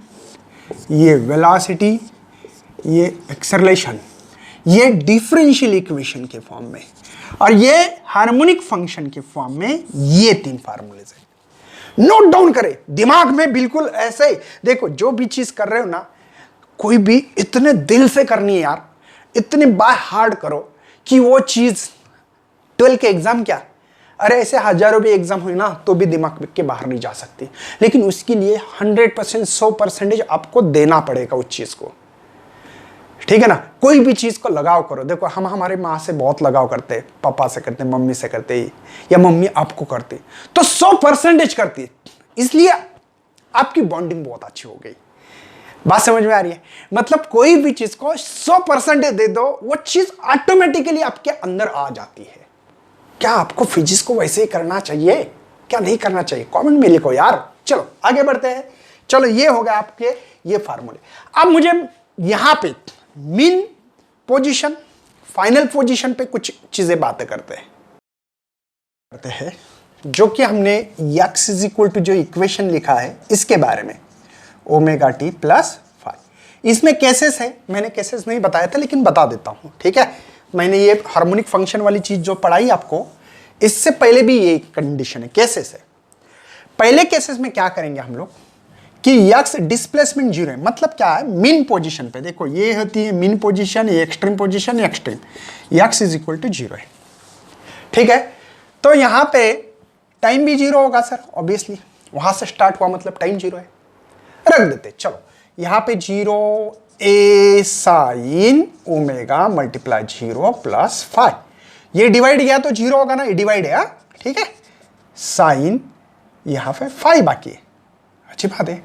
ये वेलोसिटी, ये एक्सेलरेशन, ये डिफरेंशियल इक्वेशन के फॉर्म में, और ये हार्मोनिक फंक्शन के फॉर्म में। ये तीन फार्मूलेज है, नोट डाउन करें दिमाग में बिल्कुल ऐसे ही। देखो जो भी चीज कर रहे हो ना, कोई भी इतने दिल से करनी है यार, इतने बाय हार्ड करो कि वो चीज 12 के एग्जाम क्या, अरे ऐसे हजारों भी एग्जाम हुए ना तो भी दिमाग के बाहर नहीं जा सकती, लेकिन उसके लिए 100% 100% आपको देना पड़ेगा उस चीज को। ठीक है ना, कोई भी चीज को लगाव करो। देखो हम हमारे माँ से बहुत लगाव करते हैं, पापा से करते, मम्मी से करते, या मम्मी आपको करती तो 100% करती है, इसलिए आपकी बॉन्डिंग बहुत अच्छी हो गई। बात समझ में आ रही है? मतलब कोई भी चीज को 100% दे दो, वो चीज ऑटोमेटिकली आपके अंदर आ जाती है। क्या आपको फिजिक्स को वैसे ही करना चाहिए, क्या नहीं करना चाहिए? कमेंट में लिखो यार। चलो आगे बढ़ते हैं। चलो ये हो गया आपके ये फार्मूले। अब मुझे यहां पे मीन पोजीशन, फाइनल पोजीशन पे कुछ चीजें बातें करते हैं जो कि हमने x इज इक्वल टू जो इक्वेशन लिखा है इसके बारे में, ओमेगा टी प्लस 5। इसमें केसेस है, मैंने केसेस नहीं बताया था लेकिन बता देता हूं। ठीक है, मैंने ये हार्मोनिक फंक्शन वाली चीज जो पढ़ाई आपको, इससे पहले भी ये कंडीशन है, केसेस है। पहले केसेस में क्या करेंगे हम लोग कि x डिस्प्लेसमेंट 0 है, मतलब क्या है, मीन पोजीशन पे। देखो ये होती है मीन पोजीशन, ये एक्सट्रीम पोजीशन, ये extreme, x is equal to 0 है। ठीक है, तो यहां पे टाइम भी 0 होगा सर, ऑब्वियसली वहां से स्टार्ट हुआ मतलब टाइम 0 है, रख देते। चलो यहां पे 0 ए साइन ओमेगा मल्टीप्लाई 0 प्लस 5, ये डिवाइड गया तो 0 होगा ना, ये डिवाइड है। ठीक है, साइन यहां पे 5 बाकी है, अच्छी बात है।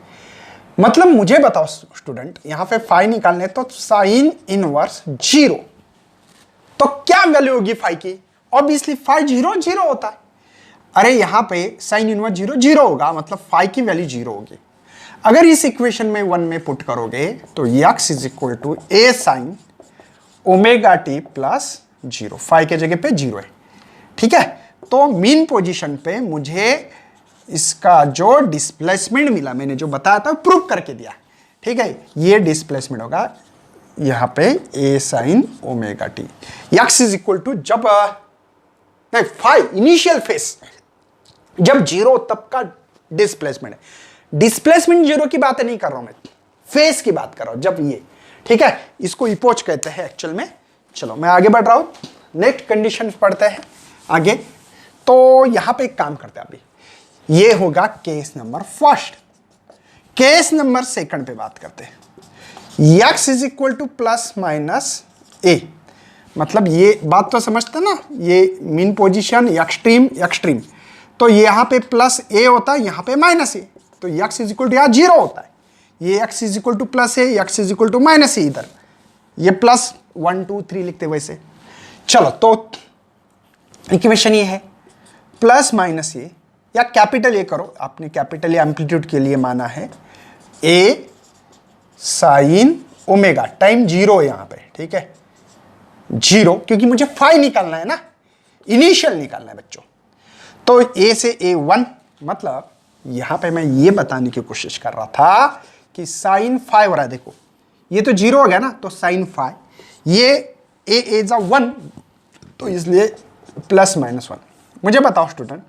मतलब मुझे बताओ स्टूडेंट, यहां पे 5 निकालने तो साइन इनवर्स 0, तो क्या वैल्यू होगी 5 की? ऑब्वियसली 5 0 0 होता है। अरे यहां पे साइन इनवर्स 0 0 होगा, मतलब 5 की वैल्यू 0 होगी। अगर इस इक्वेशन में 1 में पुट करोगे तो x is equal to A sine omega T plus 0, 5 के जगह पे 0 है। ठीक है, तो मीन पोजीशन पे मुझे इसका जो डिस्प्लेसमेंट मिला, मैंने जो बताया था प्रूव करके दिया। ठीक है, ये डिस्प्लेसमेंट होगा यहां पे A sine omega T. x is equal to जब नहीं 5 इनिशियल फेस जब 0 तब का डिस्प्लेसमेंट है। डिस्प्लेसमेंट 0 की बात नहीं कर रहा हूं मैं, फेस की बात कर रहा हूं जब ये। ठीक है, इसको इपोच कहते हैं एक्चुअल में। चलो मैं आगे बढ़ रहा हूं, नेक्स्ट कंडीशन पढ़ते हैं। आगे तो यहां पे एक काम करते हैं अभी, ये होगा case number first. Case number second पे बात करते हैं। x is equal to plus minus A, मतलब ये बात तो समझते ना, ये मीन पोजीशन एक्सट्रीम एक्सट्रीम, तो यहां पे प्लस ए होता है, यहां पे माइनस ए, तो x इज इक्वल टू यहां 0 होता है, ये x is equal to plus A, x is equal to minus A, इधर ये प्लस 1 2 3 लिखते वैसे। चलो तो इक्वेशन ये है प्लस माइनस ए, या कैपिटल ए करो, आपने कैपिटल ए एम्पलीट्यूड के लिए माना है, ए साइन ओमेगा टाइम 0 यहां पे, ठीक है 0, क्योंकि मुझे फाई निकालना है ना, इनिशियल निकालना है बच्चों। तो ए से ए 1, मतलब यहां पे मैं ये बताने की कोशिश कर रहा था कि साइन फाई हो रहा है, देखो ये तो 0 हो गया ना, तो साइन फाई, ये ए जा 1, तो इसलिए प्लस माइनस 1। मुझे बताओ स्टूडेंट,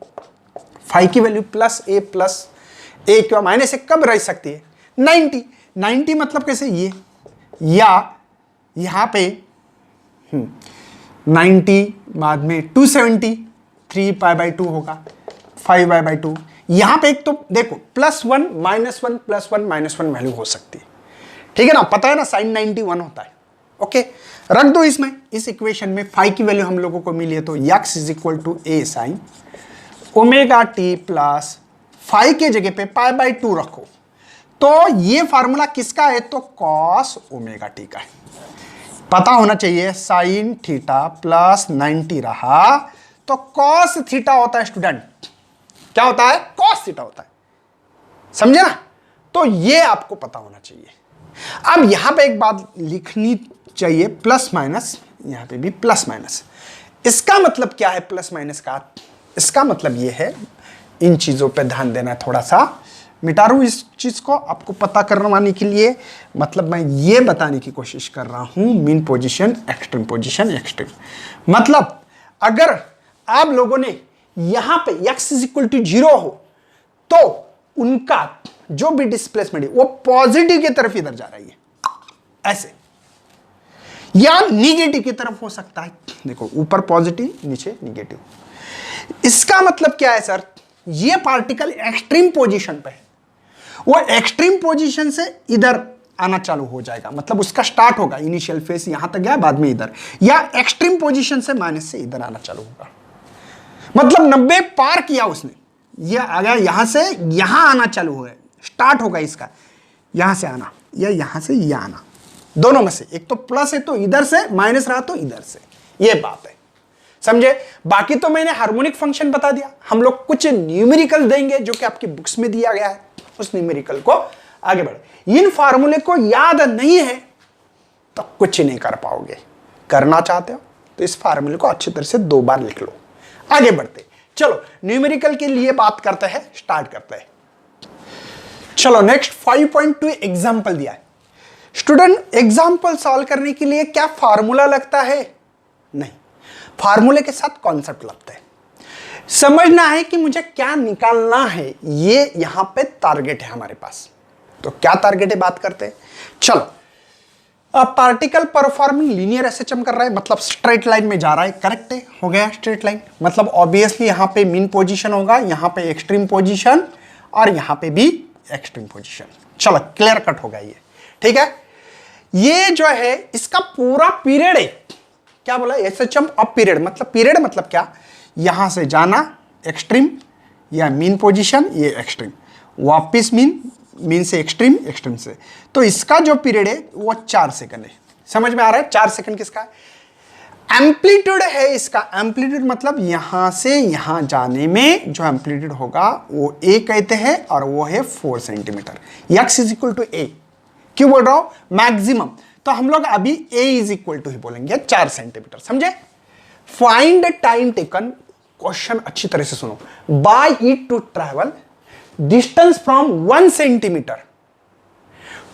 फाई की वैल्यू प्लस ए क्या माइनस ए कब रह सकती है? 90 मतलब कैसे, ये या यहां पे 90 बाद में 270, 3π/2 होगा, 5π/2। यहां पे एक तो देखो +1 -1 +1 -1 वैल्यू हो सकती है, ठीक है ना, पता है ना साइन 91 होता है। ओके, रख दो इसमें, इस इक्वेशन में फाई की वैल्यू हम लोगों को मिली है, तो x is equal to A sine omega T plus phi के जगह पे π/2 रखो, तो ये फार्मूला किसका है? तो कॉस ओमेगा टी का है। पता होना चाहिए साइन थीटा प्लस 90 रहा तो कॉस थीटा होता है स्टूडेंट, क्या होता है? कॉस थीटा होता है, समझे ना? तो ये आपको पता होना चाहिए। अब यहां पे एक बात लिखनी चाहिए, प्लस माइनस, यहां पे भी प्लस माइनस। इसका मतलब क्या है प्लस माइनस का? इसका मतलब ये है, इन चीजों पे ध्यान देना, थोड़ा सा मिटा रहा हूं इस चीज को आपको पता करवाने के लिए, मतलब मैं ये बताने की कोशिश कर रहा हूं mean position extreme position extreme. मतलब अगर आप लोगों ने यहां पे x इज इक्वल टू 0 हो तो उनका जो भी डिस्प्लेसमेंट है वो पॉजिटिव की तरफ इधर जा रही है, ऐसे, या निगेटिव की तरफ हो सकता है। देखो ऊपर पॉजिटिव नीचे निगेटिव। इसका मतलब क्या है सर? ये पार्टिकल एक्सट्रीम पोजीशन पे है, वो एक्सट्रीम पोजीशन से इधर आना चालू हो जाएगा, मतलब उसका स्टार्ट होगा, इनिशियल फेस यहां तक गया, बाद में इधर, या एक्सट्रीम पोजीशन से माइनस से इधर आना चालू होगा, मतलब 90 पार किया उसने, ये आ गया यहां से यहां आना चालू हो, स्टार्ट होगा इसका, यहां से आना या यहां से यहां आना, दोनों में से एक तो प्लस है तो इधर से, माइनस रहा तो इधर से, ये बात है, समझे? बाकी तो मैंने हार्मोनिक फंक्शन बता दिया, हम लोग कुछ न्यूमेरिकल देंगे जो कि आपकी बुक्स में दिया गया है, उस न्यूमेरिकल को आगे बढ़े। इन फार्मूले को याद नहीं है तो कुछ नहीं कर पाओगे, करना चाहते हो तो इस फार्मूले को अच्छी तरह से 2 बार लिख लो। आगे बढ़ते, चलो न्यूमेरिकल के लिए बात करते हैं, स्टार्ट करते हैं। चलो नेक्स्ट 5.2 एग्जाम्पल दिया है स्टूडेंट। एग्जाम्पल सॉल्व करने के लिए क्या फार्मूला लगता है? नहीं, फार्मूले के साथ कॉन्सेप्ट लगता है। समझना है कि मुझे क्या निकालना है, ये यहां पे टारगेट है हमारे पास। तो क्या टारगेट है बात करते हैं। चलो, पार्टिकल परफॉर्मिंग लीनियर एसएचएम कर रहा है, मतलब स्ट्रेट लाइन में जा रहा है, करेक्ट है, हो गया स्ट्रेट लाइन, मतलब ऑब्वियसली यहां पे मीन पोजीशन होगा, यहां पे एक्सट्रीम पोजीशन और यहां पे भी एक्सट्रीम पोजीशन। चलो क्लियर कट होगा ये, ठीक है। ये जो है इसका पूरा पीरियड है, क्या बोला? एसएचएम ऑफ पीरियड, मतलब पीरियड मतलब क्या? यहां से जाना एक्सट्रीम या मीन पोजीशन, ये एक्सट्रीम, वापिस मीन से एक्सट्रीम, एक्सट्रीम से, तो इसका जो पीरियड है वो 4 सेकंड है। समझ में आ रहा है? 4 सेकंड किसका है? एम्पलीट्यूड है इसका। एम्पलीट्यूड मतलब यहां से यहां जाने में जो एम्पलीट्यूड होगा वो ए कहते हैं और वो है 4 centimetre. x is equal to A, क्यों बोल रहा हूं? मैक्सिमम, तो हम लोग अभी a इज इक्वल टू ही बोलेंगे 4 सेंटीमीटर, समझे? फाइंड टाइम टेकन, क्वेश्चन अच्छी तरह से सुनो, by it to travel distance from 1 centimetre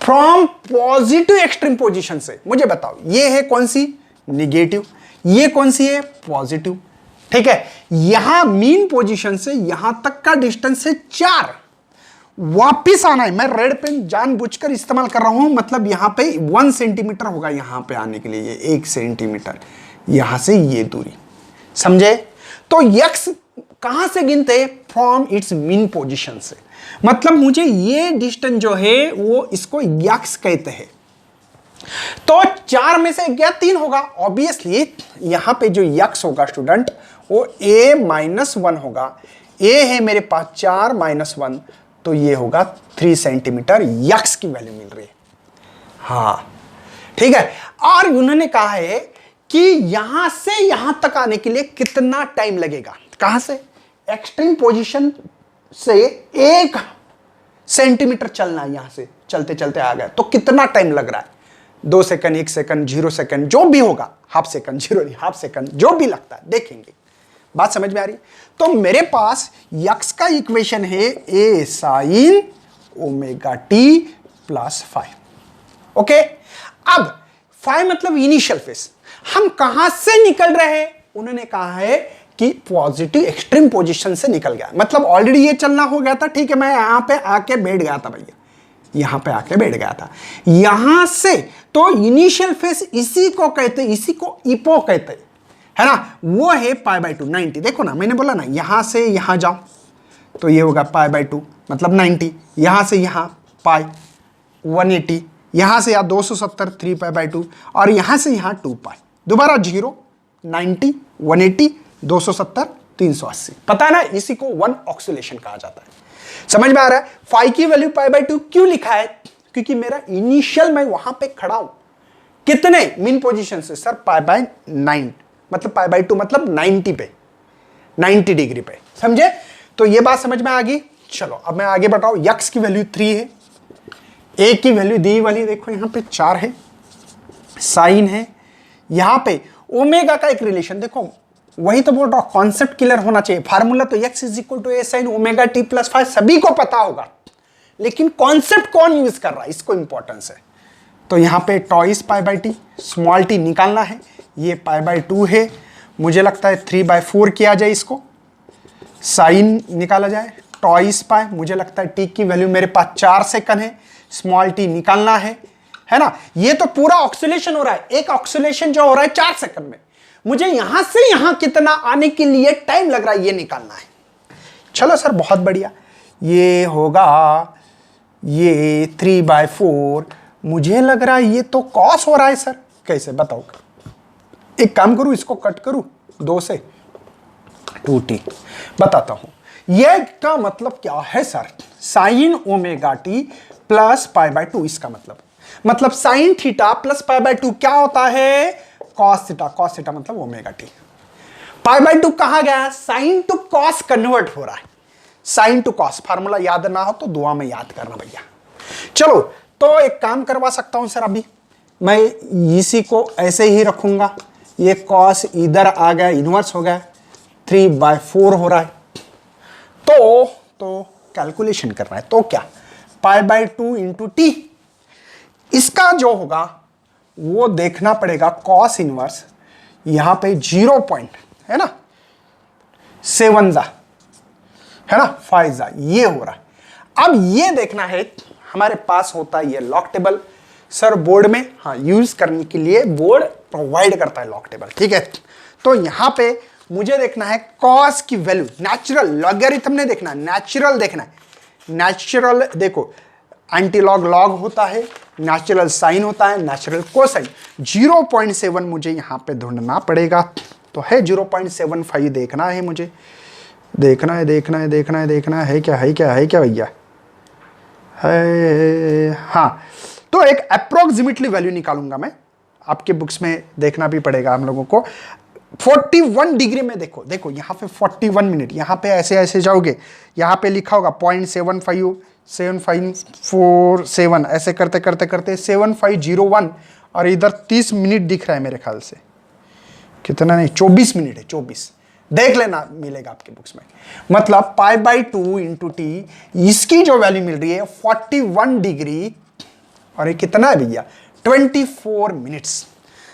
from positive extreme position से। मुझे बताओ ये है कौन सी? निगेटिव, ये कौन सी है? पॉजिटिव, ठीक है। यहां मीन पोजीशन से यहां तक का डिस्टेंस है 4, वापिस आना है। मैं रेड पेन जानबूझकर इस्तेमाल कर रहा हूं, मतलब यहां पे 1 सेंटीमीटर होगा यहां पे आने के लिए, ये 1 सेंटीमीटर, यहां से ये दूरी, समझे? तो यक्स कहां से गिनते हैं? फ्रॉम इट्स मीन पोजीशन से। मतलब मुझे ये डिस्टेंस जो है वो इसको यक्स कहते हैं। तो 4 में से क्या 3 होगा? ऑब्वियसली यहां पे जो यक्स होगा स्टूडेंट वो a माइनस 1 होगा। a है मेरे पास 4 माइनस 1, तो ये होगा 3 सेंटीमीटर यक्स की वैल्यू मिल रही है। हाँ ठीक है। और उन्होंने कहा है कि यहां से यहां तक आने के लिए कितना टाइम लगेगा। कहां से? एक्सट्रीम पोजीशन से 1 सेंटीमीटर चलना है, यहां से चलते चलते आ गया तो कितना टाइम लग रहा है? 2 सेकंड, 1 सेकंड, 0 सेकंड, जो भी होगा, हाफ सेकंड, 0 हाफ सेकंड, जो भी लगता है देखेंगे। बात समझ में आ रही? तो मेरे पास यक्स का इक्वेशन है a sign omega T plus 5। Okay, अब 5 मतलब इनिशियल फेस। हम कहां से निकल रहे हैं? उन्होंने कहा है कि पॉजिटिव एक्सट्रीम पोजीशन से निकल गया। मतलब ऑलरेडी ये चलना हो गया था, ठीक है, मैं यहां पे आके बैठ गया था भैया, यहां पे आके बैठ गया था। यहां से तो इनिशियल फेस इसी को कहते, इसी को इपो कहते, है ना, वो है π/2 90। देखो ना, मैंने बोला ना यहां से यहां जाओ तो ये होगा π/2 मतलब 90, यहां से यहां पाई 180, यहां से यहां 270 3π/2, और यहां से यहां 2π, दोबारा 0 90 180 270 380। पता है ना, इसी को वन ऑक्सीलेशन कहा जाता है। समझ में आ रहा है? फाई की वैल्यू π/2 क्यों लिखा है? क्योंकि मेरा इनिशियल मैं वहां पे खड़ा हूं, कितने मीन पोजीशन से? सर π/9 मतलब π/2 मतलब 90 पे, 90 डिग्री पे। समझे? तो ये बात समझ में आ गई। चलो अब मैं आगे बताऊं। यक्स की वैल्यू 3 है, ए की वैल्यू दी वाली देखो यहां पे 4 है, साइन है, यहां पे ओमेगा का एक रिलेशन देखो, वही तो बोल रहा हूं, कॉन्सेप्ट क्लियर होना चाहिए। फार्मूला तो x is equal to A sine omega T plus 5 सभी को पता होगा, लेकिन कॉन्सेप्ट कौन यूज कर रहा है इसको इंपॉर्टेंस है। तो यहां पे टॉइस π/t, स्मॉल टी निकालना है, ये π/2 है, मुझे लगता है 3/4 किया जाए, इसको साइन निकाला जाए, टॉइस पाई, मुझे लगता है टी की वैल्यू मेरे पास 4 सेकंड है, स्मॉल टी निकालना है ना। ये तो पूरा ऑक्सीलेशन हो रहा है, एक ऑक्सीलेशन जो हो रहा है 4 सेकंड में, मुझे यहां से यहां कितना आने के लिए टाइम लग रहा है ये निकालना है। चलो सर बहुत बढ़िया, ये होगा ये 3/4, मुझे लग रहा है ये तो कॉस हो रहा है सर, कैसे बताओ? एक काम करूं, इसको कट करूं 2 से 2t, बताता हूं। ये का मतलब क्या है sir? Sine omega T plus π/2, इसका मतलब साइन थीटा प्लस π/2 क्या होता है? Cos theta. कॉस थीटा मतलब ओमेगा टी। π/2 कहां गया? साइन टू कॉस कन्वर्ट हो रहा है, साइन टू कॉस। फार्मूला याद ना हो तो दुआ में याद करना भैया। चलो तो एक काम करवा सकता हूं सर, अभी मैं इसी को ऐसे ही रखूंगा, ये कॉस इधर आ गया, इनवर्स हो गया, 3/4 हो रहा है। तो कैलकुलेशन करना है, तो क्या π/2 इंटू टी, इसका जो होगा वो देखना पड़ेगा। कॉस इनवर्स यहां पे 0 पॉइंट है ना, 7 जा है ना, 5 जा, ये हो रहा है। अब ये देखना है, हमारे पास होता है ये लॉक टेबल सर बोर्ड में, हाँ यूज करने के लिए बोर्ड प्रोवाइड करता है लॉक टेबल, ठीक है। तो यहां पे मुझे देखना है कॉस की वैल्यू, नेचुरल, लॉगरिथम नहीं देखना, नेचुरल देखना है। नेचुरल देखो, एंटी लॉग लॉग होता है, नेचुरल साइन होता है, नेचुरल कोसाइन। 0.7 मुझे यहां पे ढूंढना पड़ेगा, तो है 0.75 देखना है मुझे, देखना है क्या भैया है। हाँ, तो एक अप्रोक्सीमेटली वैल्यू निकालूंगा मैं, आपके बुक्स में देखना भी पड़ेगा हम लोगों को। 41 डिग्री में देखो यहाँ पे 41 मिनट, यहाँ पे ऐसे जाओगे, यहाँ पे लिखा होगा 0.75 7547, ऐसे करते 7501, और इधर 30 मिनट दिख रहा है मेरे ख्याल से, कितना नहीं 24 मिनट है, 24 देख लेना, मिलेगा आपके बुक्स में। मतलब π/2 इंटू टी, इसकी जो वैल्यू मिल रही है 41 डिग्री, और ये कितना है भैया 24 मिनट्स।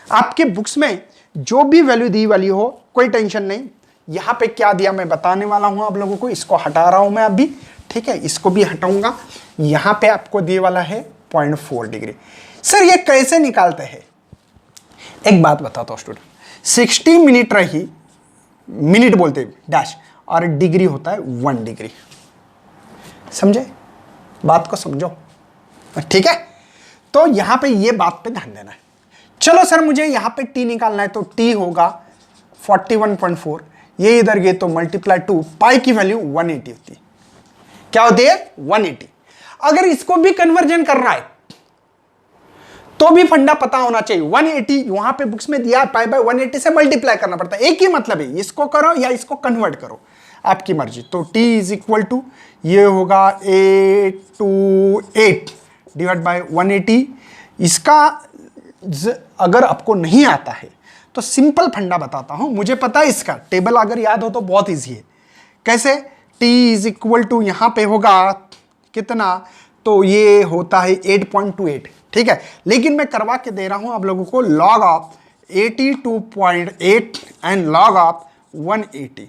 आपके बुक्स में जो भी वैल्यू दी वाली हो कोई टेंशन नहीं, यहां पे क्या दिया मैं बताने वाला हूं आप लोगों को, इसको हटा रहा हूं मैं अभी, ठीक है, इसको भी हटाऊंगा। यहां पे आपको दिए वाला है 0.4 डिग्री। सर ये कैसे निकालते हैं? एक बात बताता हूं स्टूडेंट, 60 मिनट रही मिनट बोलते हैं डैश, और डिग्री होता है 1 डिग्री। समझे? बात को समझो, ठीक है। तो यहां पे ये बात पे ध्यान देना है। चलो सर मुझे यहां पे t निकालना है, तो t होगा 41.4, ये इधर गए तो मल्टीप्लाई 2, पाई की वैल्यू 180 होती है। क्या होती है? 180। अगर इसको भी कन्वर्जन करना है तो भी फंडा पता होना चाहिए। 180 वहां पे बुक्स में दिया, पाई बाय 180 से मल्टीप्लाई करना पड़ता है। एक ही मतलब है, इसको करो या इसको कन्वर्ट करो, आपकी मर्जी। तो t इज इक्वल टू ये होगा 828 डिवाइड बाय 180। इसका अगर आपको नहीं आता है तो सिंपल फंडा बताता हूं, मुझे पता है इसका टेबल अगर याद हो तो बहुत इजी है। कैसे? t इज इक्वल टू यहां पे होगा कितना, तो ये होता है 8.28, ठीक है। लेकिन मैं करवा के दे रहा हूं आप लोगों को log of 82.8 and log of 180।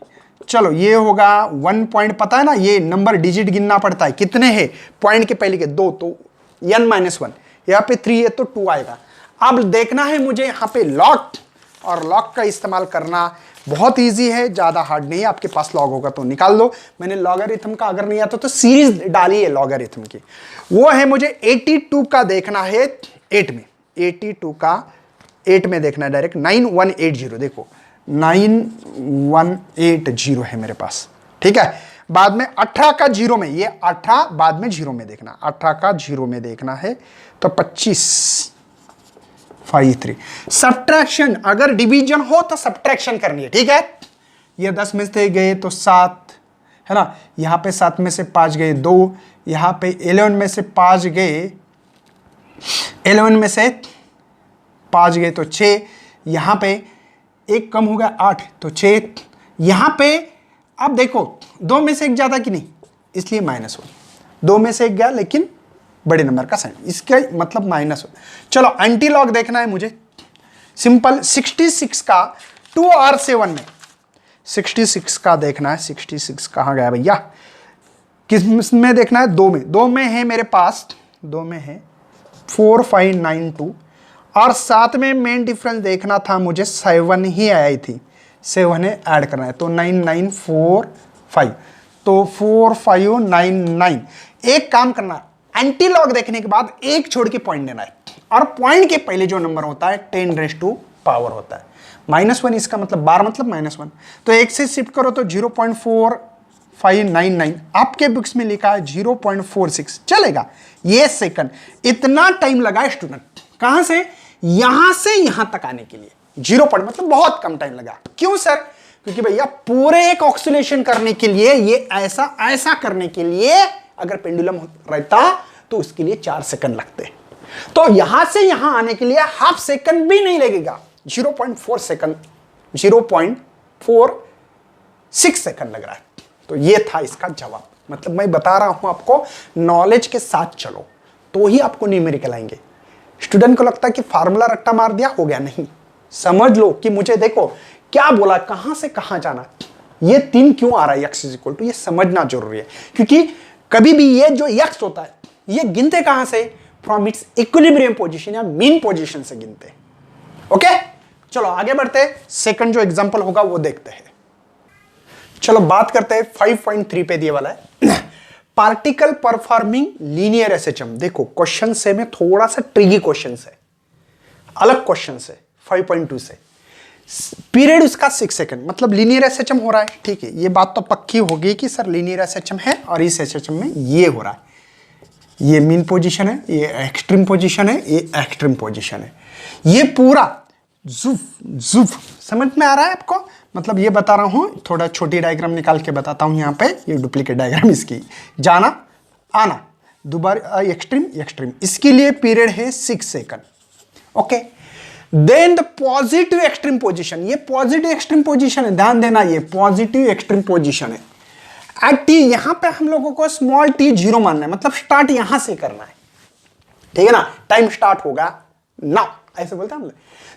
चलो ये होगा 1 पॉइंट, पता है ना ये नंबर डिजिट गिनना पड़ता है, कितने हैं पॉइंट के पहले के 2, तो n-1, यहाँ पे 3 है तो 2 आएगा। अब देखना है मुझे यहाँ पे लॉग, और लॉग का इस्तेमाल करना बहुत इजी है, ज्यादा हार्ड नहीं है। आपके पास लॉग होगा तो निकाल लो। मैंने लॉगरिथम का अगर नहीं आता तो सीरीज डाली है लॉगरिथम की, वो है मुझे 82 का देखना है 8 में, 82 का 8 में देखना है डायरेक्ट। 9180 देखो 9180 है मेरे पास, ठीक है। बाद में 18 का 0 में, ये 18 बाद में 0 में देखना, 18 का 0 में देखना है तो 2553। सब्ट्रैक्शन, अगर डिवीजन हो तो सब्ट्रैक्शन करनी है, ठीक है। ये 10 में से गए तो 7 है ना, यहां पे 7 में से 5 गए 2, यहां पे 11 में से 5 गए, 11 में से 5 गए तो 6, यहां पे एक कम हो गया 8 तो 6, यहां पे अब देखो 2 में से एक ज्यादा कि नहीं, इसलिए -1, 2 में से एक गया लेकिन बड़े नंबर का साइन, इसका मतलब -1। चलो एंटी लॉग देखना है मुझे, सिंपल 66 का 2 और 7 में, 66 का देखना है। 66 कहाँ गया भैया, किस में देखना है? 2 में, 2 में है मेरे पास, 2 में है 4592, और साथ में मेन डिफरेंस देखना था मुझे, 7 ही आई थी, 7 है ऐड करना है तो 9945, तो 4599। एक काम करना, एंटी लॉग देखने के बाद एक छोड़ के पॉइंट देना है, और पॉइंट के पहले जो नंबर होता है 10⁻⁴ होता है। -1 इसका मतलब 12 मतलब -1, तो एक से शिफ्ट करो तो 0.4599, आपके बुक्स में लिखा है 0.46, चलेगा। ये सेकंड, इतना टाइम लगा स्टूडेंट कहां से यहां तक आने के लिए, 0 पॉइंट मतलब बहुत कम टाइम लगा। क्यों सर? क्योंकि भैया पूरे एक ऑक्सीलेशन करने के लिए, ये ऐसा करने के लिए अगर पेंडुलम रहता तो उसके लिए 4 सेकंड लगते, तो यहां से यहां आने के लिए ½ सेकंड भी नहीं लगेगा, 0.4 सेकंड, 0.46 सेकंड लग रहा है। तो ये था इसका जवाब। मतलब मैं बता रहा हूं आपको, नॉलेज के साथ चलो तो ही आपको न्यूमेरिकल आएंगे। स्टूडेंट को लगता है कि फार्मूला रट्टा मार दिया हो गया, नहीं, समझ लो कि मुझे देखो क्या बोला, कहां से कहां जाना, ये 3 क्यों आ रहा है, x इक्वल टू, ये समझना जरूरी है। क्योंकि कभी भी ये जो x होता है ये गिनते कहां से, फ्रॉम इट्स इक्विलिब्रियम पोजीशन या मीन पोजीशन से गिनते। ओके चलो आगे बढ़ते हैं, सेकंड जो एग्जांपल होगा वो देखते हैं। चलो बात करते हैं 5.3 पे दिए वाला है, पार्टिकल परफॉर्मिंग लीनियर एसएचएम। देखो क्वेश्चन से में थोड़ा सा ट्रिकी क्वेश्चन है, अलग क्वेश्चन है 5.2 से। पीरियड उसका 6 सेकंड, मतलब लीनियर एसएचएम हो रहा है, ठीक है। ये बात तो पक्की होगी कि सर लीनियर एसएचएम है और इस एसएचएम में ये हो रहा है, ये मीन पोजीशन है, ये एक्सट्रीम पोजीशन है, ये एक्सट्रीम पोजीशन है, ये पूरा जुफ जुफ समझ में आ रहा है आपको। मतलब ये बता रहा हूं, थोड़ा छोटी डायग्राम निकाल के बताता हूं यहाँ पे, ये डुप्लीकेट डायग्राम इसकी, जाना आना दोबारा एक्सट्रीम एक्सट्रीम, इसके लिए पीरियड है 6 second. Okay then the positive extreme position, ये पॉजिटिव एक्सट्रीम पोजीशन है, ध्यान देना ये पॉजिटिव एक्सट्रीम पोजीशन है। एट टी यहां पे हम लोगों को स्मॉल t 0 मानना है, मतलब स्टार्ट यहां से करना है, ठीक है ना। टाइम स्टार्ट होगा नाउ, ऐसे बोलते हैं हम लोग।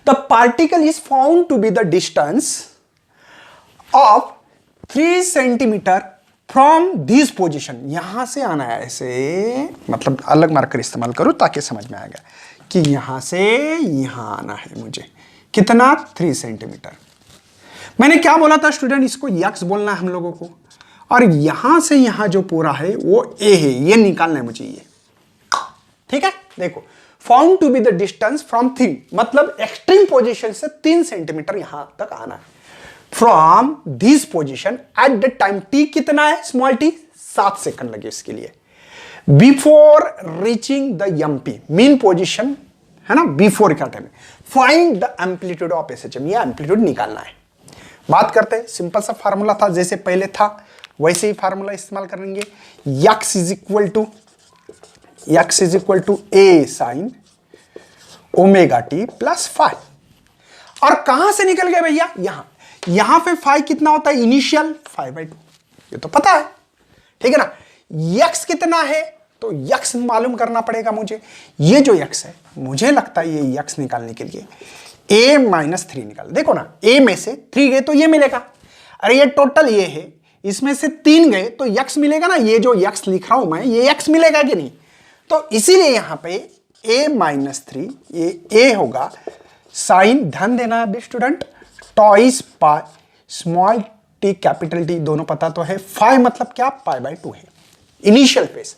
The particle is found to be the distance of 3 centimetre from this position, यहां से आना है ऐसे, मतलब अलग मार्कर इस्तेमाल करो ताकि समझ में आएगा कि यहां से यहां आना है मुझे, कितना 3 सेंटीमीटर। मैंने क्या बोला था स्टूडेंट, इसको यक्स बोलना है हम लोगों को, और यहां से यहां जो पूरा है वो ए है, ये निकालना है मुझे ये। ठीक है, देखो found to be the distance from 3, मतलब एक्सट्रीम पोजीशन से 3 सेंटीमीटर यहां तक आना है। From this position at the time T कितना है, स्मॉल टी 7 सेकंड लगे इसके लिए। Before reaching the MP, mean position है ना, बिफोर का time. Find the amplitude of SHM, ये एम्पलीट्यूड निकालना है। बात करते हैं, सिंपल सा फार्मूला था, जैसे पहले था वैसे ही फार्मूला इस्तेमाल करेंगे। x is equal to A sine omega T plus five. और कहां से निकल गए भैया, यहां पे फाइव कितना होता है, इनिशियल 5/2, ये तो पता है। ठीक है ना, x कितना है तो x मालूम करना पड़ेगा मुझे। ये जो x है, मुझे लगता है ये x निकालने के लिए a माइनस 3 निकाल। देखो ना, a में से 3 गए तो ये मिलेगा, अरे ये टोटल ये है, इसमें से 3 गए तो x मिलेगा ना, ये जो x लिख रहा हूं मैं, ये x मिलेगा कि नहीं। तो इसीलिए यहां पे a माइनस 3, ये a होगा साइन, ध्यान देना student, twice pi small T capital T, दोनों पता तो है। 5 मतलब क्या, π/2 है इनिशियल फेस।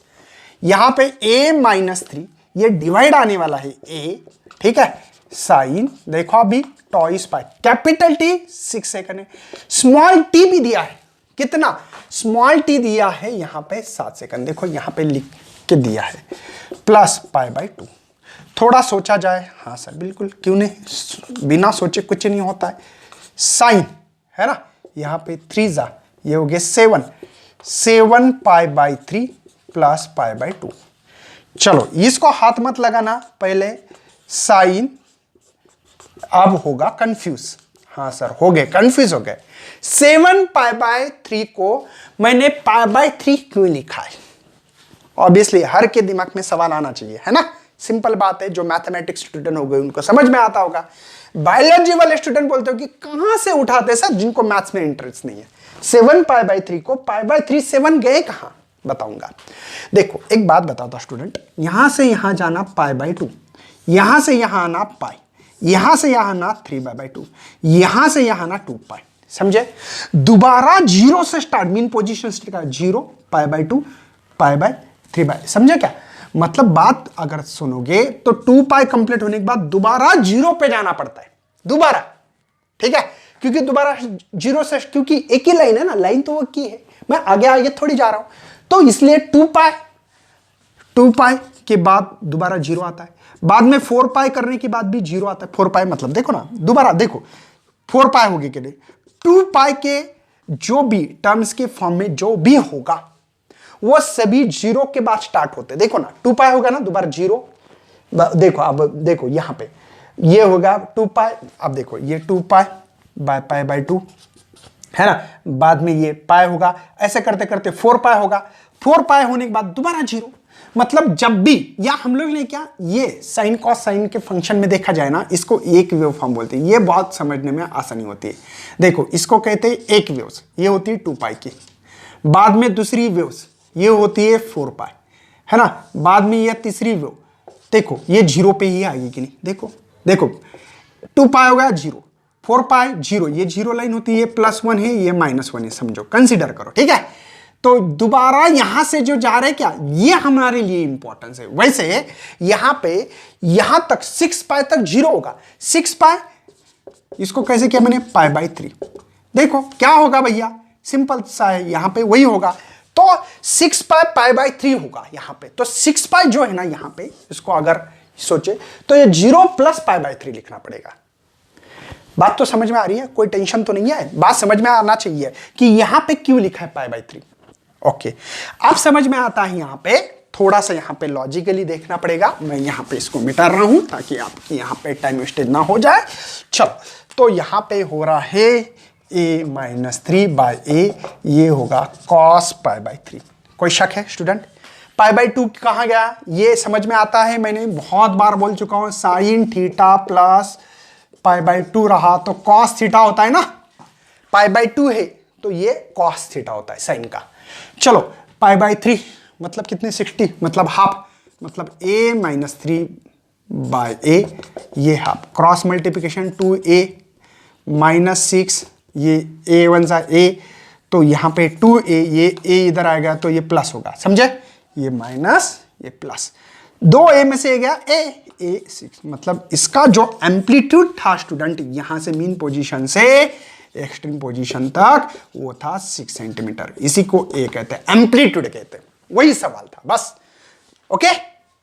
यहां पे a माइनस 3, ये डिवाइड आने वाला है a, ठीक है, साइन देखो अभी टॉइस पाई, कैपिटल टी 6 सेकंड है, स्मॉल टी भी दिया है, कितना, स्मॉल टी दिया है यहां पे 7 सेकंड, देखो यहां पे लिख के दिया है, प्लस π/2। थोड़ा सोचा जाए, हाँ सर बिल्कुल, क्यों नहीं, बिना सोचे कुछ नहीं होता है। साइन है ना, यहां पे 3 ये हो गया 7 π/3 प्लस π/2। चलो इसको हाथ मत लगाना पहले, साइन अब होगा कंफ्यूज, हाँ सर हो गए, कंफ्यूज हो गए। 7 π/3 को मैंने π/3 क्यों लिखा है, ऑब्वियसली हर के दिमाग में सवाल आना चाहिए, है ना, सिंपल बात है। जो मैथमेटिक्स स्टूडेंट हो गए उनको समझ में आता होगा। बायोलॉजी वाले स्टूडेंट बोलते हो कि कहां से उठाते सर, जिनको मैथ्स में इंटरेस्ट नहीं है। 7 π/3 को π/3 7 गए कहां, बताऊंगा। देखो एक बात बताता स्टूडेंट, यहां से यहां जाना π/2, यहां से यहां आना पाई, यहां से यहां आना 3/2, यहां से यहां आना 2 पाई, समझे। दोबारा 0 से स्टार्ट, मीन पोजीशन से 0 π/2 π/3, समझे क्या मतलब। बात अगर सुनोगे तो 2 पाई कंप्लीट होने के बाद दोबारा 0 पे जाना पड़ता है, दोबारा, ठीक है, क्योंकि दोबारा 0 से, क्योंकि एक ही लाइन है ना, लाइन तो वो की है, मैं आगे आगे थोड़ी जा रहा हूं, तो इसलिए 2 पाई के बाद दोबारा 0 आता है, बाद में 4 पाई करने के बाद भी 0 आता है। 4 पाई मतलब देखो ना, दोबारा देखो 4 पाई होगी के लिए 2 पाई के जो भी टर्म्स के फॉर्म में जो भी होगा वो सभी 0 के बाद स्टार्ट होते हैं। देखो ना 2 पाई होगा ना, दोबारा 0, देखो अब देखो यहां पे ये होगा 2 पाई, अब देखो ये 2 पाई बाय π/2 है ना, बाद में ये पाई होगा, ऐसे करते करते 4 पाई होगा, 4 पाई होने के बाद दोबारा 0। मतलब जब भी, या हम लोग ने क्या, ये साइन कॉस साइन के फंक्शन में देखा जाए ना, इसको एक वेव फॉर्म बोलते हैं, ये बहुत समझने में आसानी होती है। देखो इसको कहते हैं एक वेव्स, ये होती है 2 पाई की, बाद में दूसरी वेव्स ये होती है 4 पाई, है ना, बाद में ये तीसरी वेव, देखो ये 0 पे ही आएगी कि नहीं, देखो देखो 2 पाई हो गया 0, 4 पाई 0, ये 0 लाइन होती है, +1 है, ये -1 है, समझो, कंसीडर करो, ठीक है। तो दोबारा यहां से जो जा रहे हैं क्या, ये हमारे लिए इंपॉर्टेंस है। वैसे यहां पे यहां तक 6 पाई तक 0 होगा, 6 पाई, इसको कैसे किया मैंने, π/3, देखो क्या होगा भैया, सिंपल सा है, यहां पे वही होगा, तो 6 पाई π/3 होगा यहां पे। तो 6 पाई जो है ना यहां पे, इसको अगर सोचे तो ये 0 + π/3 लिखना पड़ेगा। बात तो समझ में आ रही है, कोई टेंशन तो नहीं है, बात समझ में आना चाहिए कि यहां पे क्यों लिखा है π/3। ओके, अब समझ में आता है। यहां पे थोड़ा सा यहां पे लॉजिकली देखना पड़ेगा, मैं यहां पे इसको मिटा रहा हूं ताकि आपकी यहां पे टाइम वेस्टेज ना हो जाए। चलो, तो यहां पे हो रहा है a-3/a, ये होगा cos π/3। कोई शक है स्टूडेंट? π/2 कहां गया, ये समझ में आता है, मैंने बहुत बार बोल चुका हूं, साइन थीटा प्लस π/2 रहा तो cos थीटा होता है ना, π/2 है तो ये cos थीटा होता है साइन का। चलो π/3 मतलब कितने, 60, मतलब हाफ, मतलब a-3/a, ये हाफ, क्रॉस मल्टीप्लिकेशन 2a - 6 ये ए वन सा ए, तो यहाँ पे 2a, ये a इधर आएगा तो ये प्लस होगा, समझे, ये माइनस ये प्लस, 2a में से गया a 6, मतलब इसका जो एम्पलीट्यूड था स्टूडेंट यहां से मीन पोजीशन से एक्सट्रीम पोजीशन तक वो था 6 सेंटीमीटर, इसी को a कहते हैं, एम्पलीट्यूड कहते हैं, वही सवाल था बस। ओके,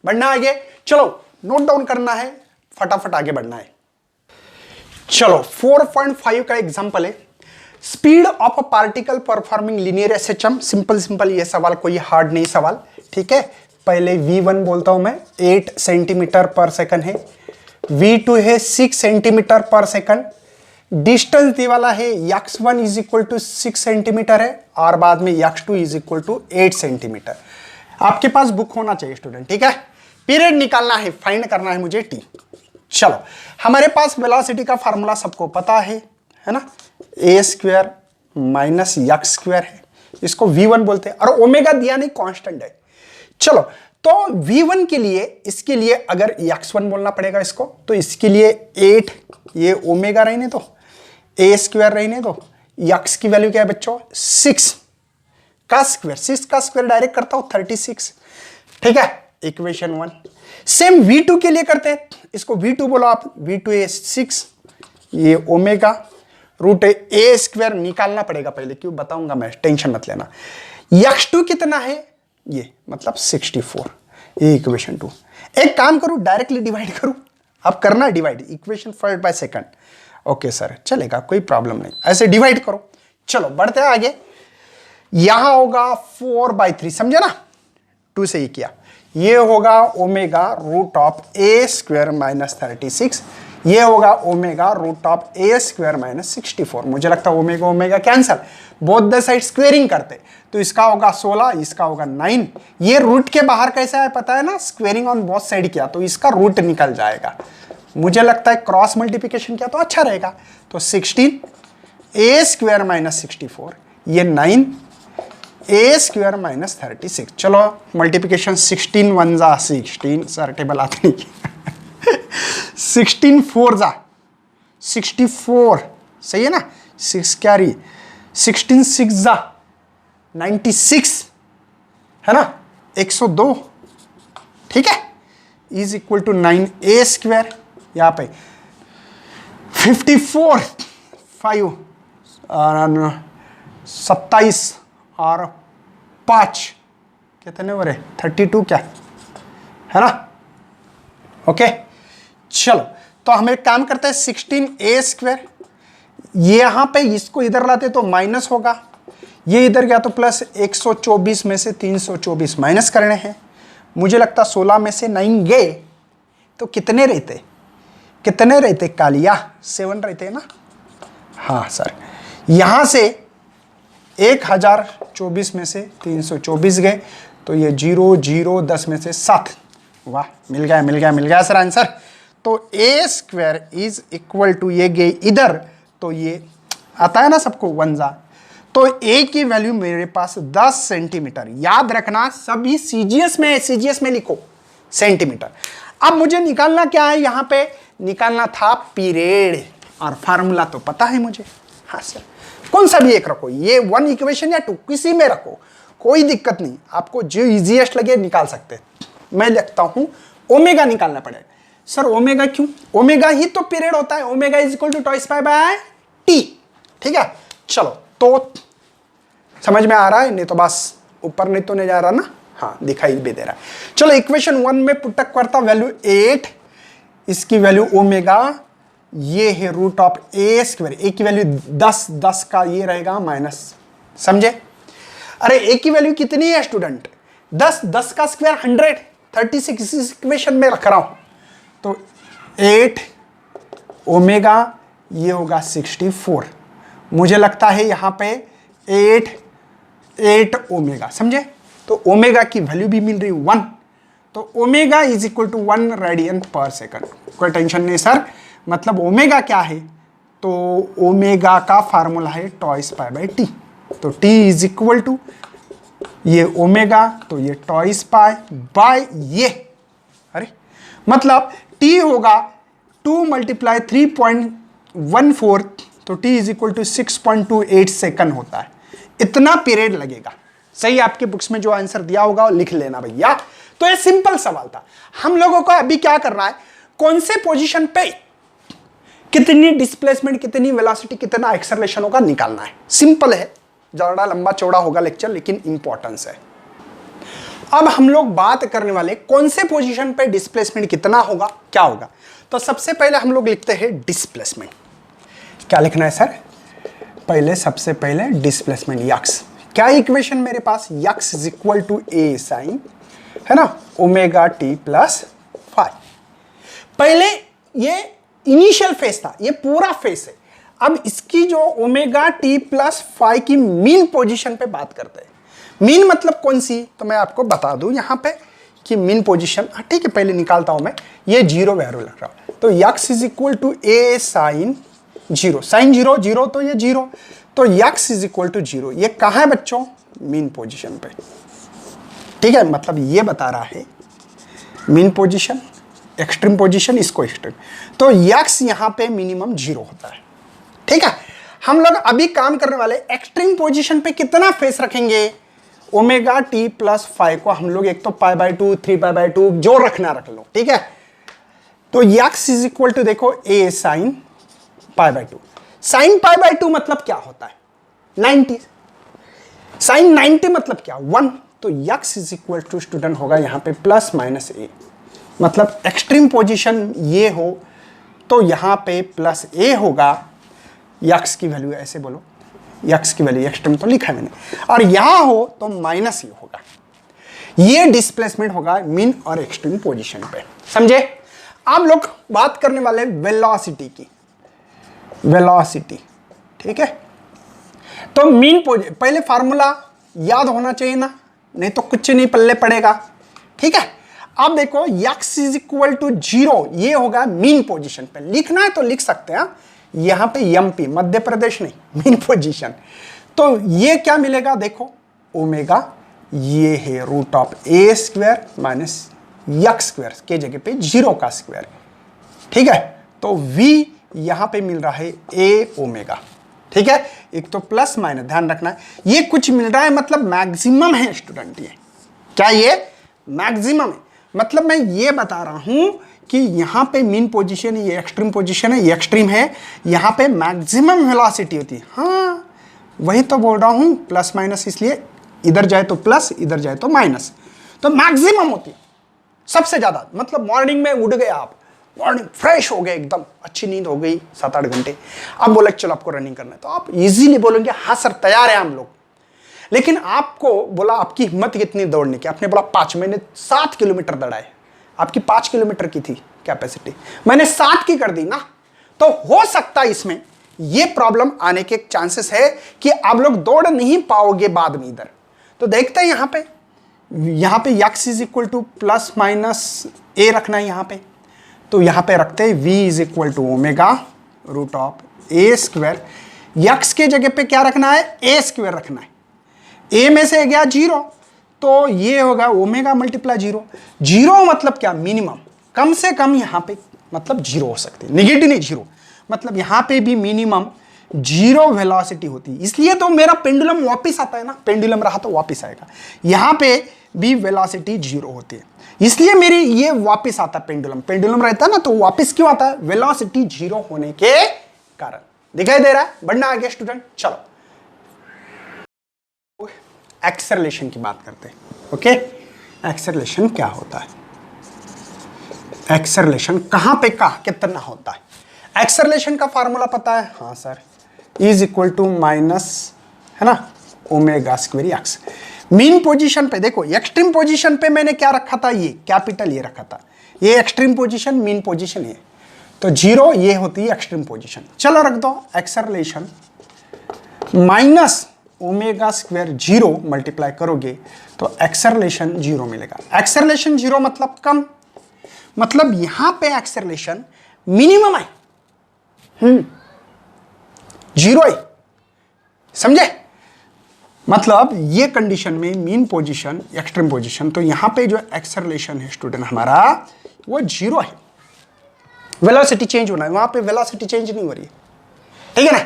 बढ़ना आगे, चलो नोट डाउन करना है, फटाफट आगे बढ़ना है। चलो 4.5 का एग्जांपल है, speed of a particle performing linear SHM. Simple ये सवाल, कोई हार्ड नहीं सवाल, ठीक है। पहले v1 बोलता हूं मैं, 8 सेंटीमीटर पर सेकंड है, v2 है 6 सेंटीमीटर पर सेकंड, डिस्टेंस दी वाला है x1 is equal to 6 centimetre है और बाद में x2 is equal to 8 centimetre. आपके पास बुक होना चाहिए स्टूडेंट, ठीक है। पीरियड निकालना है, फाइंड करना है मुझे t। चलो हमारे पास वेलोसिटी का फार्मूला सबको पता है ना, a square minus x square है, इसको v1 बोलते हैं, और ओमेगा दिया नहीं, कांस्टेंट है। चलो तो v1 के लिए, इसके लिए अगर x1 बोलना पड़ेगा इसको, तो इसके लिए 8, ये ओमेगा रहने दो, a स्क्वायर रहने दो, यक्स की वैल्यू क्या है बच्चों 6 का स्क्वायर, 6 का स्क्वायर डायरेक्ट करता हूं 36, ठीक है, इक्वेशन 1। सेम v2 के लिए करते हैं, इसको v2 बोलो आप, v2 है 6, ये ओमेगा रूट a स्क्वायर निकालना पड़ेगा पहले, क्यों बताऊंगा मैं, टेंशन मत लेना। x2 कितना है, ये मतलब 64, ये इक्वेशन 2। एक काम करूं, डायरेक्टली डिवाइड करूं, अब करना divide, equation first by second, okay sir चलेगा, कोई प्रॉब्लम नहीं, ऐसे डिवाइड करो। चलो बढ़ते हैं आगे, यहां होगा 4/3, समझे ना, 2 से ही किया, ये होगा omega root of a square minus 36, ये होगा omega root of a square minus 64। मुझे लगता है omega omega cancel, both the side squaring करते, तो इसका होगा 16, इसका होगा 9, ये रूट के बाहर कैसा है पता है ना, स्क्वेयरिंग ऑन बोथ साइड किया तो इसका रूट निकल जाएगा। मुझे लगता है क्रॉस मल्टीप्लिकेशन किया तो अच्छा रहेगा, तो 16 a स्क्वायर माइनस 64, ये 9 a स्क्वायर माइनस 36। चलो मल्टीप्लिकेशन 16 1 जा 16, सर टेबल आते नहीं 16 4 जा 64, सही है ना, 6 कैरी, 16 6 जा 96 है ना, 102, ठीक है, is equal to 9 a square, यहां पे 54 5 27 और 5 कितने हो रहे 32 क्या है ना, ओके। चलो तो हम एक काम करते हैं, 16a स्क्वायर, ये यहां पे इसको इधर लाते तो माइनस होगा, ये इधर गया तो प्लस, 124 में से 324 माइनस करने हैं, मुझे लगता 16 में से 9 गए तो कितने रहते कालिया, 7 रहते ना, हाँ सर, यहां से 1024 में से 324 गए तो ये 0 0 10 में से 7, वाह मिल गया सर आंसर। तो a square is equal to, ये गए इधर तो ये आता है ना सबको 1 जा, तो a की वैल्यू मेरे पास 10 सेंटीमीटर, याद रखना सभी सीजीएस में लिखो सेंटीमीटर। अब मुझे निकालना क्या है, यहां पे निकालना था पीरियड, और फार्मूला तो पता है मुझे, हाँ सर कौन सा भी एक रखो, ये 1 इक्वेशन या 2 किसी में रखो, कोई दिक्कत नहीं, आपको जो इजीएस्ट लगे निकाल सकते। मैं लिखता हूं ओमेगा निकालना पड़ेगा, सर ओमेगा क्यों, ओमेगा ही तो पीरियड होता है, omega is equal to twice pi by T, ठीक है। चलो तो समझ में आ रहा है, नहीं तो बस ऊपर नहीं तो नहीं जा रहा ना, हाँ दिखाई भी दे रहा है। चलो इक्वेशन 1 में पुटअप करता, वैल्यू 8, इसकी वैल्यू ओमेगा, ये है root of a square, a की वैल्यू 10 का ये रहेगा माइनस, समझे। अरे a की वैल्यू कितनी है स्टूडेंट, 10 का स्क्वायर 100, 36 इस इक्वेशन में रख रहा हूं, तो 8 ओमेगा, ये होगा 64, मुझे लगता है यहां पे 8 ओमेगा, समझे, तो ओमेगा की वैल्यू भी मिल रही 1, तो omega is equal to 1 radian per second. कोई टेंशन नहीं सर, मतलब ओमेगा क्या है, तो ओमेगा का फार्मूला है टॉइस पाई बाय टी, तो टी इज इक्वल टू ये ओमेगा, तो ये टॉइस पाई बाय ये, अरे मतलब टी होगा 2 × 3.14 तो t is equal to 6.28 second होता है, इतना पीरियड लगेगा। सही, आपके बुक्स में जो आंसर दिया होगा वो लिख लेना भैया। तो ये सिंपल सवाल था। हम लोगों को अभी क्या करना है, कौन से पोजीशन पे कितनी डिस्प्लेसमेंट, कितनी वेलोसिटी, कितना एक्सेलरेशन होगा निकालना है। सिंपल है, ज्यादा लंबा चौड़ा होगा लेक्चर, लेकिन इंपॉर्टेंस है। अब हम लोग बात करने वाले कौन से पोजीशन पे डिस्प्लेसमेंट कितना होगा, क्या होगा। तो सबसे पहले हम लोग लिखते हैं डिस्प्लेसमेंट। क्या लिखना है सर, पहले सबसे पहले डिस्प्लेसमेंट यक्स। क्या इक्वेशन मेरे पास, X is equal to A sine, है ना, ओमेगा टी प्लस फाइव। पहले ये इनिशियल फेस था, ये पूरा फेस है। अब इसकी जो ओमेगा टी प्लस फाइव की मीन पोजीशन पे बात करते हैं। मीन मतलब कौन सी, तो मैं आपको बता दूं यहां पे कि मीन पोजीशन, ठीक है पहले निकालता हूं मैं, ये जीरो वैल्यू लग रहा है। तो x is equal to A sine zero, sine zero, zero तो ये जीरो, तो x is equal to zero. ये कहां है बच्चों, मीन पोजीशन पे। ठीक है, मतलब ये बता रहा है मीन पोजीशन, एक्सट्रीम पोजीशन, इसको एक्सट्रीम। तो यक्स यहां पे मिनिमम जीरो होता है। ठीक है, हम लोग अभी काम करने वाले एक्सट्रीम पोजीशन पे कितना फेस रखेंगे, ओमेगा टी प्लस फाइव को हम लोग एक तो पाई बाय 2, 3 पाई बाय 2 जो रखना रख लो। ठीक है, तो यक्स इज इक्वल टू देखो A sine pi by 2। Sine pi by 2 मतलब क्या होता है, 90। साइन 90 मतलब क्या, 1। तो x is equal to student होगा यहां पे प्लस माइनस ए, मतलब एक्सट्रीम पोजीशन ये हो तो यहां पे प्लस ए होगा। यक्स की वैल्यू ऐसे बोलो, यक्स की वैल्यू, एक्सट्रीम तो लिखा है मैंने, और यहां हो तो माइनस ए होगा। ये डिस्प्लेसमेंट होगा मीन और एक्सट्रीम पोजीशन पे, समझे। आप लोग बात करने वाले वेलोसिटी की, वेलोसिटी। ठीक है, तो मीन पहले फार्मूला याद होना चाहिए ना, नहीं तो कुछ नहीं पल्ले पड़ेगा। ठीक है, अब देखो x is equal to zero, ये होगा मीन पोजीशन पे। लिखना है तो लिख सकते हैं, यहां पे एमपी, मध्य प्रदेश नहीं, मीन पोजीशन। तो ये क्या मिलेगा देखो, ओमेगा, ये है root of A square minus x square के जगह पे जीरो का स्क्वायर। ठीक है, तो v यहां पे मिल रहा है ए ओमेगा। ठीक है, एक तो प्लस माइनस ध्यान रखना है, ये कुछ मिल रहा है मतलब मैक्सिमम है स्टूडेंट। ये क्या, ये मैक्सिमम है, मतलब मैं ये बता रहा हूं कि यहां पे मीन पोजीशन, ये एक्सट्रीम पोजीशन है, ये एक्सट्रीम है, यहां पे मैक्सिमम वेलोसिटी होती है। हाँ वही तो बोल रहा हूं, प्लस माइनस, इसलिए इधर जाए तो प्लस, इधर जाए तो माइनस, तो मैक्सिमम होती है सबसे ज्यादा। मतलब मॉर्निंग में उठ गए आप, मॉर्निंग फ्रेश हो गए, एकदम अच्छी नींद हो गई 7-8 घंटे, अब बोले चलो आपको रनिंग करना है, तो आप इजीली बोलेंगे हाँ सर तैयार है हम लोग। लेकिन आपको बोला आपकी हिम्मत कितनी दौड़ने की, आपने बोला 5, मैंने 7 किलोमीटर दौड़ाए, आपकी 5 किलोमीटर की थी कैपेसिटी, मैंने 7 की कर दी ना, तो हो सकता है इसमें ये प्रॉब्लम आने के चांसेस है कि आप लोग दौड़ नहीं पाओगे बाद में इधर। तो देखते हैं यहां पे X is equal to plus minus A रखना है यहां पे, तो यहां पे रखते हैं v is equal to omega root of A square. X के जगह पे क्या रखना है, ए स्क्वायर रखना है। ए में से गया जीरो, तो ये होगा ओमेगा मल्टीप्लाई जीरो। जीरो मतलब क्या, मिनिमम, कम से कम यहां पे मतलब जीरो हो सकती है, निगेटिव नहीं जीरो, मतलब यहां पे भी मिनिमम जीरो वेलोसिटी होती है। इसलिए तो मेरा पेंडुलम वापस आता है ना, पेंडुलम रहा तो वापस आएगा, यहां पे भी वेलोसिटी जीरो होती है, इसलिए मेरी ये वापस आता है पेंडुलम। पेंडुलम रहता है ना तो वापस क्यों आता है, वेलोसिटी जीरो होने के कारण। दिखाई दे रहा है, बढ़ना आगे स्टूडेंट। चलो एक्सेलरेशन की बात करते हैं। ओके, एक्सेलरेशन क्या होता है, एक्सेलरेशन कहां पे कितना होता है। एक्सेलरेशन का फार्मूला पता है, हाँ sir, is equal to minus, है ना, omega square x. Mean position पे देखो, एक्सट्रीम पोजीशन पे मैंने क्या रखा था, ये कैपिटल ये रखा था, ये एक्सट्रीम पोजीशन, मीन पोजीशन ये, तो जीरो ये होती है एक्सट्रीम पोजीशन। चलो रख दो, acceleration minus omega square zero multiply करोगे तो एक्सेलरेशन जीरो मिलेगा। एक्सेलरेशन जीरो मतलब कम, मतलब यहां पे एक्सेलरेशन मिनिमम है, जीरो है, समझे। मतलब ये कंडीशन में मीन पोजीशन, एक्सट्रीम पोजीशन, तो यहां पे जो एक्सेलरेशन है स्टूडेंट हमारा वो जीरो है। वेलोसिटी चेंज होना है, वहां पे वेलोसिटी चेंज नहीं हो रही है, ठीक है ना।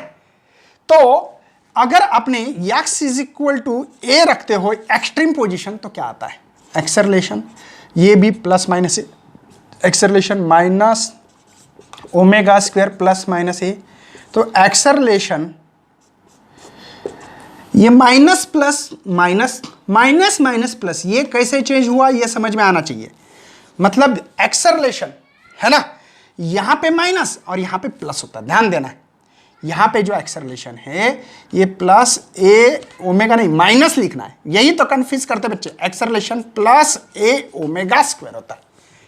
तो अगर आपने x इज इक्वल टू ए रखते हो एक्सट्रीम पोजीशन तो क्या आता है, एक्सेलरेशन, ये भी plus minus acceleration minus omega square plus minus A, तो एक्सेलरेशन ये minus plus minus minus minus plus, ये कैसे चेंज हुआ ये समझ में आना चाहिए। मतलब एक्सेलरेशन है ना, यहां पे माइनस और यहां पे प्लस होता है, ध्यान देना है। यहां पे जो एक्सेलरेशन है ये प्लस ए ओमेगा नहीं माइनस लिखना है, यही तो कंफ्यूज करते बच्चे। एक्सेलरेशन प्लस ए ओमेगा स्क्वायर होता है,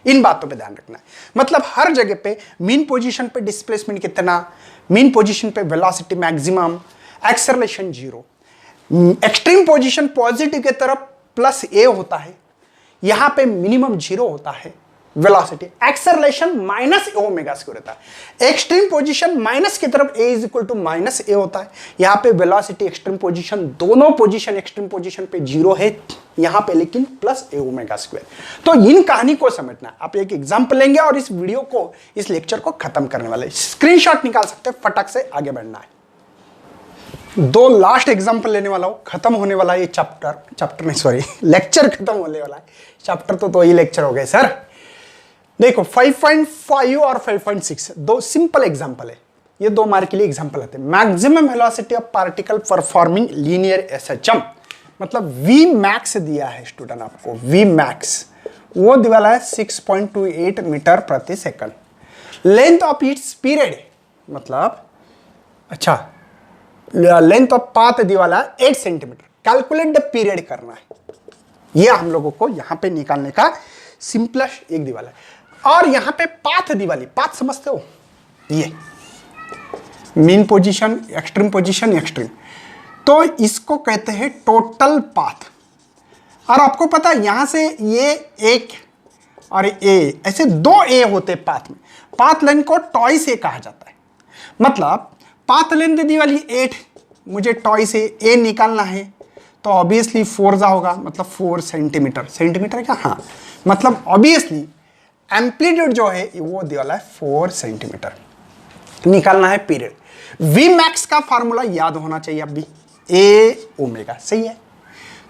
इन बातों पे ध्यान रखना है। मतलब हर जगह पे मीन पोजीशन पे डिस्प्लेसमेंट कितना, मीन पोजीशन पे velocity maximum, acceleration zero, extreme position positive की तरफ प्लस ए होता है, यहां पे मिनिमम जीरो होता है velocity, acceleration minus omega square होता है, एक्सट्रीम पोजीशन माइनस की तरफ ए इज इक्वल टू माइनस ए होता है, यहां पे वेलोसिटी एक्सट्रीम पोजीशन दोनों पोजीशन एक्सट्रीम पोजीशन पे जीरो है, यहां पे लेकिन प्लस ए ओमेगा स्क्वायर। तो इन कहानी को समझना है। आप एक एग्जांपल लेंगे और इस वीडियो को, इस लेक्चर को खत्म करने वाले, स्क्रीनशॉट निकाल सकते हैं, फटक से आगे बढ़ना है। दो लास्ट एग्जांपल लेने वाला हूं, खत्म होने वाला है ये चैप्टर नहीं सॉरी लेक्चर खत्म होने वाला है। चैप्टर तो ही लेक्चर हो गए सर। देखो 5.5 और 5.6 दो सिंपल एग्जांपल है, ये 2 मार्क के लिए एग्जांपल आते हैं। Maximum velocity of particle performing linear SHM, मतलब वी मैक्स दिया है स्टूडेंट आपको, वी मैक्स वो दिया है 6.28 मीटर प्रति second. Length of its period, मतलब अच्छा लेंथ ऑफ पाथ दिवाला 8 सेंटीमीटर। कैलकुलेट द पीरियड करना है, ये हम लोगों को यहां पे निकालने का सिंपलेस्ट एक दिवाला है। और यहां पे पाथ दिवाली, पाथ समझते हो, ये mean position extreme position extreme, तो इसको कहते हैं टोटल पाथ। और आपको पता है यहां से ये एक और ए, ऐसे 2 ए होते पाथ में। पाथ लेंथ को टॉइस ए कहा जाता है। मतलब पाथ लेंथ दी वाली 8, मुझे टॉइस ए निकालना है, तो ऑब्वियसली 4 जा होगा, मतलब 4 सेंटीमीटर। सेंटीमीटर क्या, हाँ, मतलब ऑब्वियसली एम्पलीट्यूड जो है वो दिया है 4 सेंटीमीटर। निकालना है पीरियड। वी मैक्स का फार्मूला याद होना चाहिए अब भी, ए ओमेगा, सही है।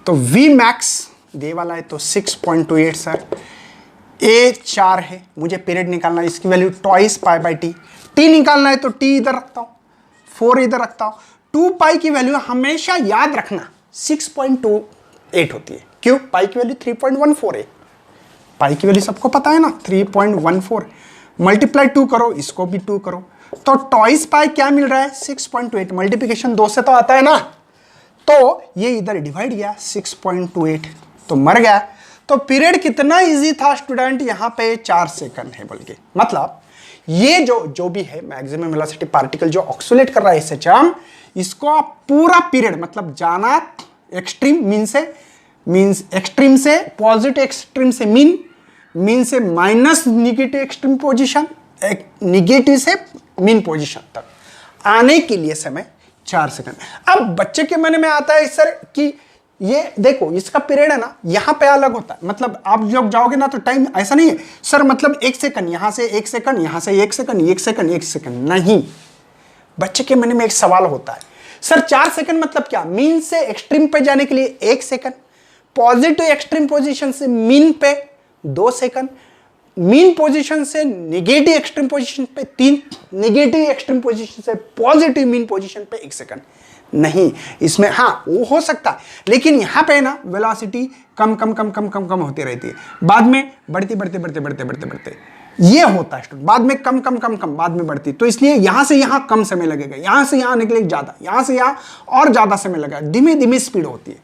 तो वी मैक्स दे वाला है तो 6.28 सर, ए 4 है, मुझे पीरियड निकालना है, इसकी value twice pi by T. T निकालना है तो टी इधर रखता हूं, 4 इधर रखता हूं। 2 पाई की वैल्यू हमेशा याद रखना 6.28 होती है। क्यों? पाई की वैल्यू 3.14 है, पाई की वैल्यू सबको पता है ना, 3.14। मल्टीप्लाई 2 करो, इसको भी 2 करो, तो टॉइस पाई क्या मिल रहा है 6.8। मल्टीप्लिकेशन 2 से तो आता है ना, तो ये इधर डिवाइड गया 6.28, तो मर गया। तो पीरियड कितना इजी था स्टूडेंट, यहां पे 4 सेकंड है बोल के। मतलब ये जो भी है मैक्सिमम वेलोसिटी पार्टिकल जो ऑक्सीलेट कर रहा है एसएचएम, इसको आप पूरा पीरियड, मतलब जाना एक्सट्रीम मीन्स एक्सट्रीम से पॉजिटिव, एक्सट्रीम से मीन से minus negative extreme position, negative से मीन पोजीशन तक आने के लिए समय 4 सेकंड। अब बच्चे के मन में आता है सर कि ये देखो इसका पीरियड है ना, यहां पे अलग होता है। मतलब आप जब जाओगे ना तो टाइम ऐसा नहीं है सर, मतलब 1 सेकंड, यहां से 1 सेकंड, यहां से 1 सेकंड, 1 सेकंड, 1 सेकंड नहीं। बच्चे के मन में एक सवाल होता है, सर 4 सेकंड मतलब क्या? मीन से एक्सट्रीम पे जाने के लिए 1 सेकंड, पॉजिटिव एक्सट्रीम पोजीशन से मीन पे 2 सेकंड, मीन पोजीशन से निगेटिव एक्सट्रीम पोजीशन पे 3, निगेटिव एक्सट्रीम पोजीशन से पॉजिटिव मीन पोजीशन पे 1 सेकंड नहीं। इसमें हाँ वो हो सकता है, लेकिन यहां पे ना वेलोसिटी कम होती रहती है, बाद में बढ़ते ये होता है बाद में कम बाद में बढ़ती। तो इसलिए यहां से यहां कम समय लगेगा, यहां से यहां आने के लिए ज्यादा, यहां से यहां और ज्यादा समय लगेगा, धीमे धीमे स्पीड होती है,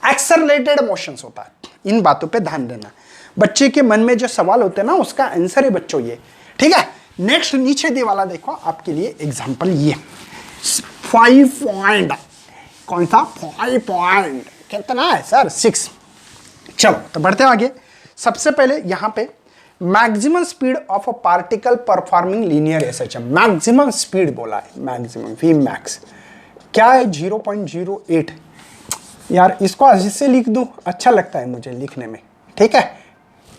एक्सेलरेटेड मोशंस होता है। इन बातों पे ध्यान देना। बच्चे के मन में जो सवाल होते हैं ना उसका आंसर है बच्चों ये, ठीक है। नेक्स्ट नीचे दे वाला देखो आपके लिए एग्जांपल, ये 5 पॉइंट, कौन सा 5 पॉइंट कितना है सर 6। चलो तो बढ़ते हैं आगे। सबसे पहले यहां पे maximum speed of a particle performing linear SHM, maximum speed बोला है, मैक्सिमम वी मैक्स क्या है 0.08। यार इसको ऐसे लिख दूं, अच्छा लगता है मुझे लिखने में, ठीक है।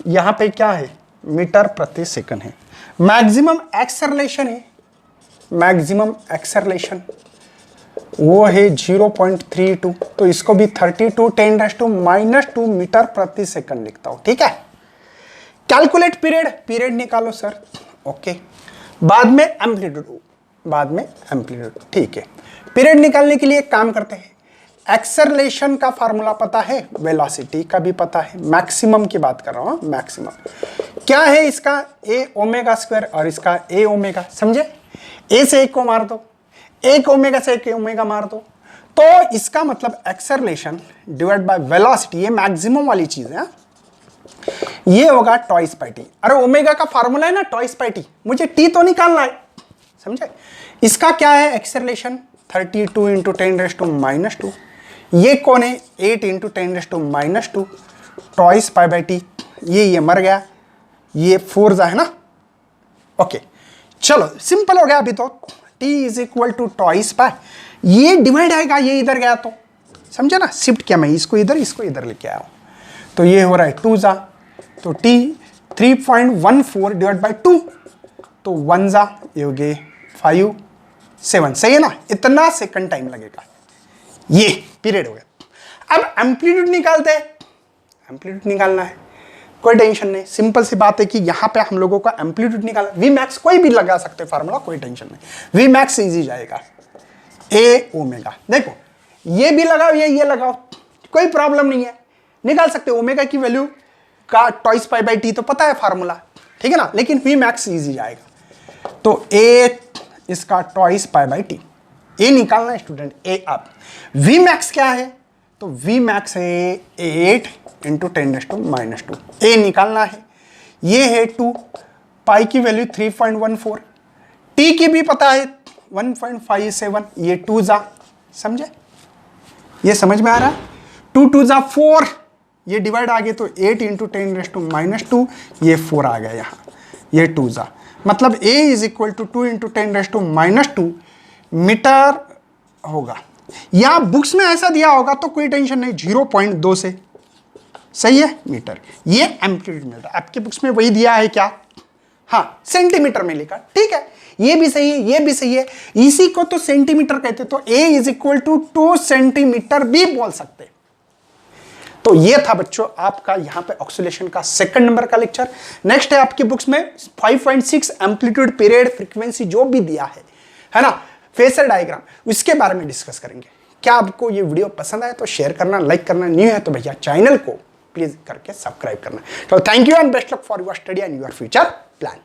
यहां पे क्या है मीटर प्रति सेकंड है। मैक्सिमम एक्सेलरेशन है, मैक्सिमम एक्सेलरेशन वो है 0.32, तो इसको भी 32 10⁻⁻² मीटर प्रति सेकंड लिखता हूं। ठीक है, कैलकुलेट पीरियड, पीरियड निकालो सर। ओके, बाद में एम्पलीट्यूड। ठीक है, पीरियड निकालने के लिए एक काम करते हैं, एक्सेलरेशन का फार्मूला पता है, वेलोसिटी का भी पता है, मैक्सिमम की बात कर रहा हूं। मैक्सिमम क्या है इसका, a ओमेगा² और इसका a ओमेगा, समझे? a से एक को मार दो, एक ओमेगा से एक ओमेगा मार दो, तो इसका मतलब एक्सेलरेशन डिवाइड बाय वेलोसिटी, ये मैक्सिमम वाली चीज है, ये होगा टॉइस बाय टी। अरे ओमेगा का फार्मूला है ना टॉइस बाय टी, मुझे टी तो निकालना है, समझे? इसका क्या है एक्सेलरेशन, 32 × 10⁻²। ये कौन है, 8 × 10⁻², टॉइस पाई बाय टी। ये मर गया, ये 4 है ना। ओके, चलो सिंपल हो गया अभी तो, t = टॉइस पाई, ये डिवाइड आएगा, ये इधर गया तो, समझे ना, शिफ्ट किया मैं इसको इधर लेके आया हूं, तो ये हो रहा है 2 जा, तो t 3.14 डिवाइड बाय 2, तो 1 जा, ये हो गए 5 7, सही है ना, इतना सेकंड टाइम लगेगा। ये पीरियड हो गया। अब एम्पलीट्यूड निकालते हैं, एम्पलीट्यूड निकालना है, कोई टेंशन नहीं, सिंपल सी बात है कि यहां पे हम लोगों का एम्पलीट्यूड निकालना, वी मैक्स कोई भी लगा सकते फार्मूला, कोई टेंशन नहीं, वी मैक्स इजी जाएगा, a ओमेगा। देखो ये भी लगाओ, ये लगाओ, कोई प्रॉब्लम नहीं है, निकाल सकते। ओमेगा की वैल्यू का टॉइस पाई बाय टी तो पता है फार्मूला, ठीक है ना, लेकिन वी मैक्स इजी जाएगा, तो a इसका टॉइस पाई बाय टी, ए निकालना है स्टूडेंट, ए। अब वी मैक्स क्या है, तो वी मैक्स है 8 × 10⁻², ए निकालना है, ये है 2, पाई की वैल्यू 3.14, टी की भी पता है 1.57, ये 2 जा, समझे? ये समझ में आ रहा है, 2 2 जा 4, ये डिवाइड आ गए तो 8 × 10⁻², ये 4 आ गया यहाँ, ये 2 जा, मतलब a = 2 × 10⁻² मीटर होगा, या बुक्स में ऐसा दिया होगा तो कोई टेंशन नहीं, 0.2 से, सही है, मीटर। ये एम्पलीट्यूड मीटर, आपके बुक्स में वही दिया है क्या, हाँ सेंटीमीटर में लिखा, ठीक है, ये भी सही है, ये भी सही है, इसी को तो सेंटीमीटर कहते, तो a = 2 सेंटीमीटर भी बोल सकते। तो ये था बच्चों आपका यहाँ पे ऑक्सीलेशन का सेकंड नंबर का लेक्चर। नेक्स्ट है आपकी बुक्स में 5.6 एम्पलीट्यूड, पीरियड, फ्रीक्वेंसी जो भी दिया है ना, फेसर डायग्राम, उसके बारे में डिस्कस करेंगे। क्या आपको ये वीडियो पसंद आए तो शेयर करना, लाइक करना, न्यू है तो भैया चैनल को प्लीज करके सब्सक्राइब करना। तो thank you and best luck for your study and your future plan.